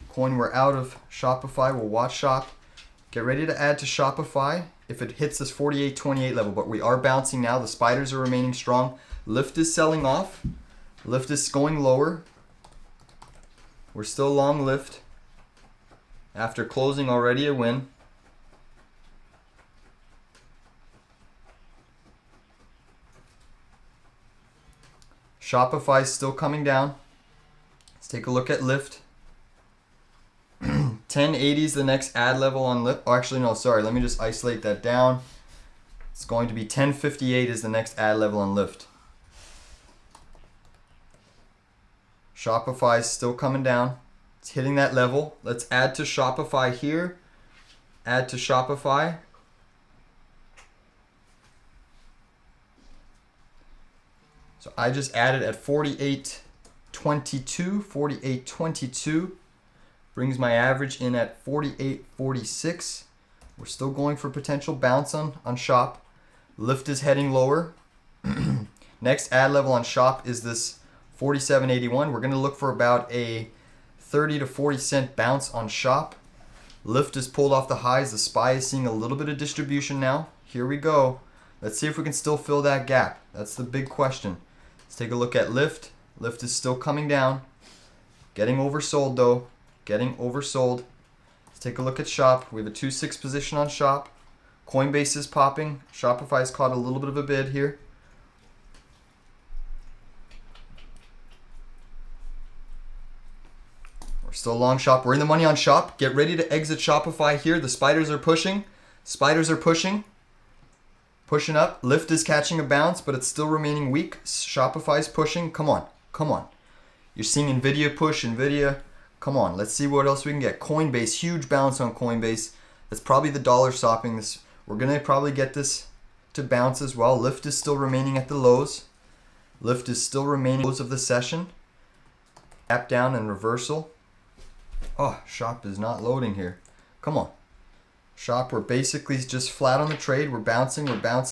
Coin, we're out of Shopify. We'll watch shop. Get ready to add to Shopify if it hits this 48.28 level, but we are bouncing now. The spiders are remaining strong. Lift is selling off. Lift is going lower. We're still long lift. After closing already a win. Shopify is still coming down. Let's take a look at lift. 1080 is the next ad level on lift. Oh, actually, no, sorry. Let me just isolate that down. It's going to be 1058 is the next ad level on lift. Shopify is still coming down. It's hitting that level. Let's add to Shopify here. Add to Shopify. So I just added at 48.22. 48.22 brings my average in at 48.46. We're still going for potential bounce on Shop. Lift is heading lower. Next ad level on Shop is this 47.81. We're going to look for about a 30 to 40 cent bounce on Shop. Lift is pulled off the highs. The SPY is seeing a little bit of distribution now. Here we go. Let's see if we can still fill that gap. That's the big question. Let's take a look at Lift. Lift is still coming down. Getting oversold though. Getting oversold. Let's take a look at Shop. We have a 2-6 position on Shop. Coinbase is popping. Shopify's caught a little bit of a bid here. We're still long Shop. We're in the money on Shop. Get ready to exit Shopify here. The spiders are pushing. Spiders are pushing. Pushing up. Lift is catching a bounce, but it's still remaining weak. Shopify's pushing. Come on. Come on. You're seeing Nvidia push. Nvidia. Come on. Let's see what else we can get. Coinbase. Huge bounce on Coinbase. That's probably the dollar stopping this. We're going to probably get this to bounce as well. Lift is still remaining at the lows. Lift is still remaining lows of the session. Tap down and reversal. Oh, Shop is not loading here. Come on. Shop, we're basically just flat on the trade. We're bouncing.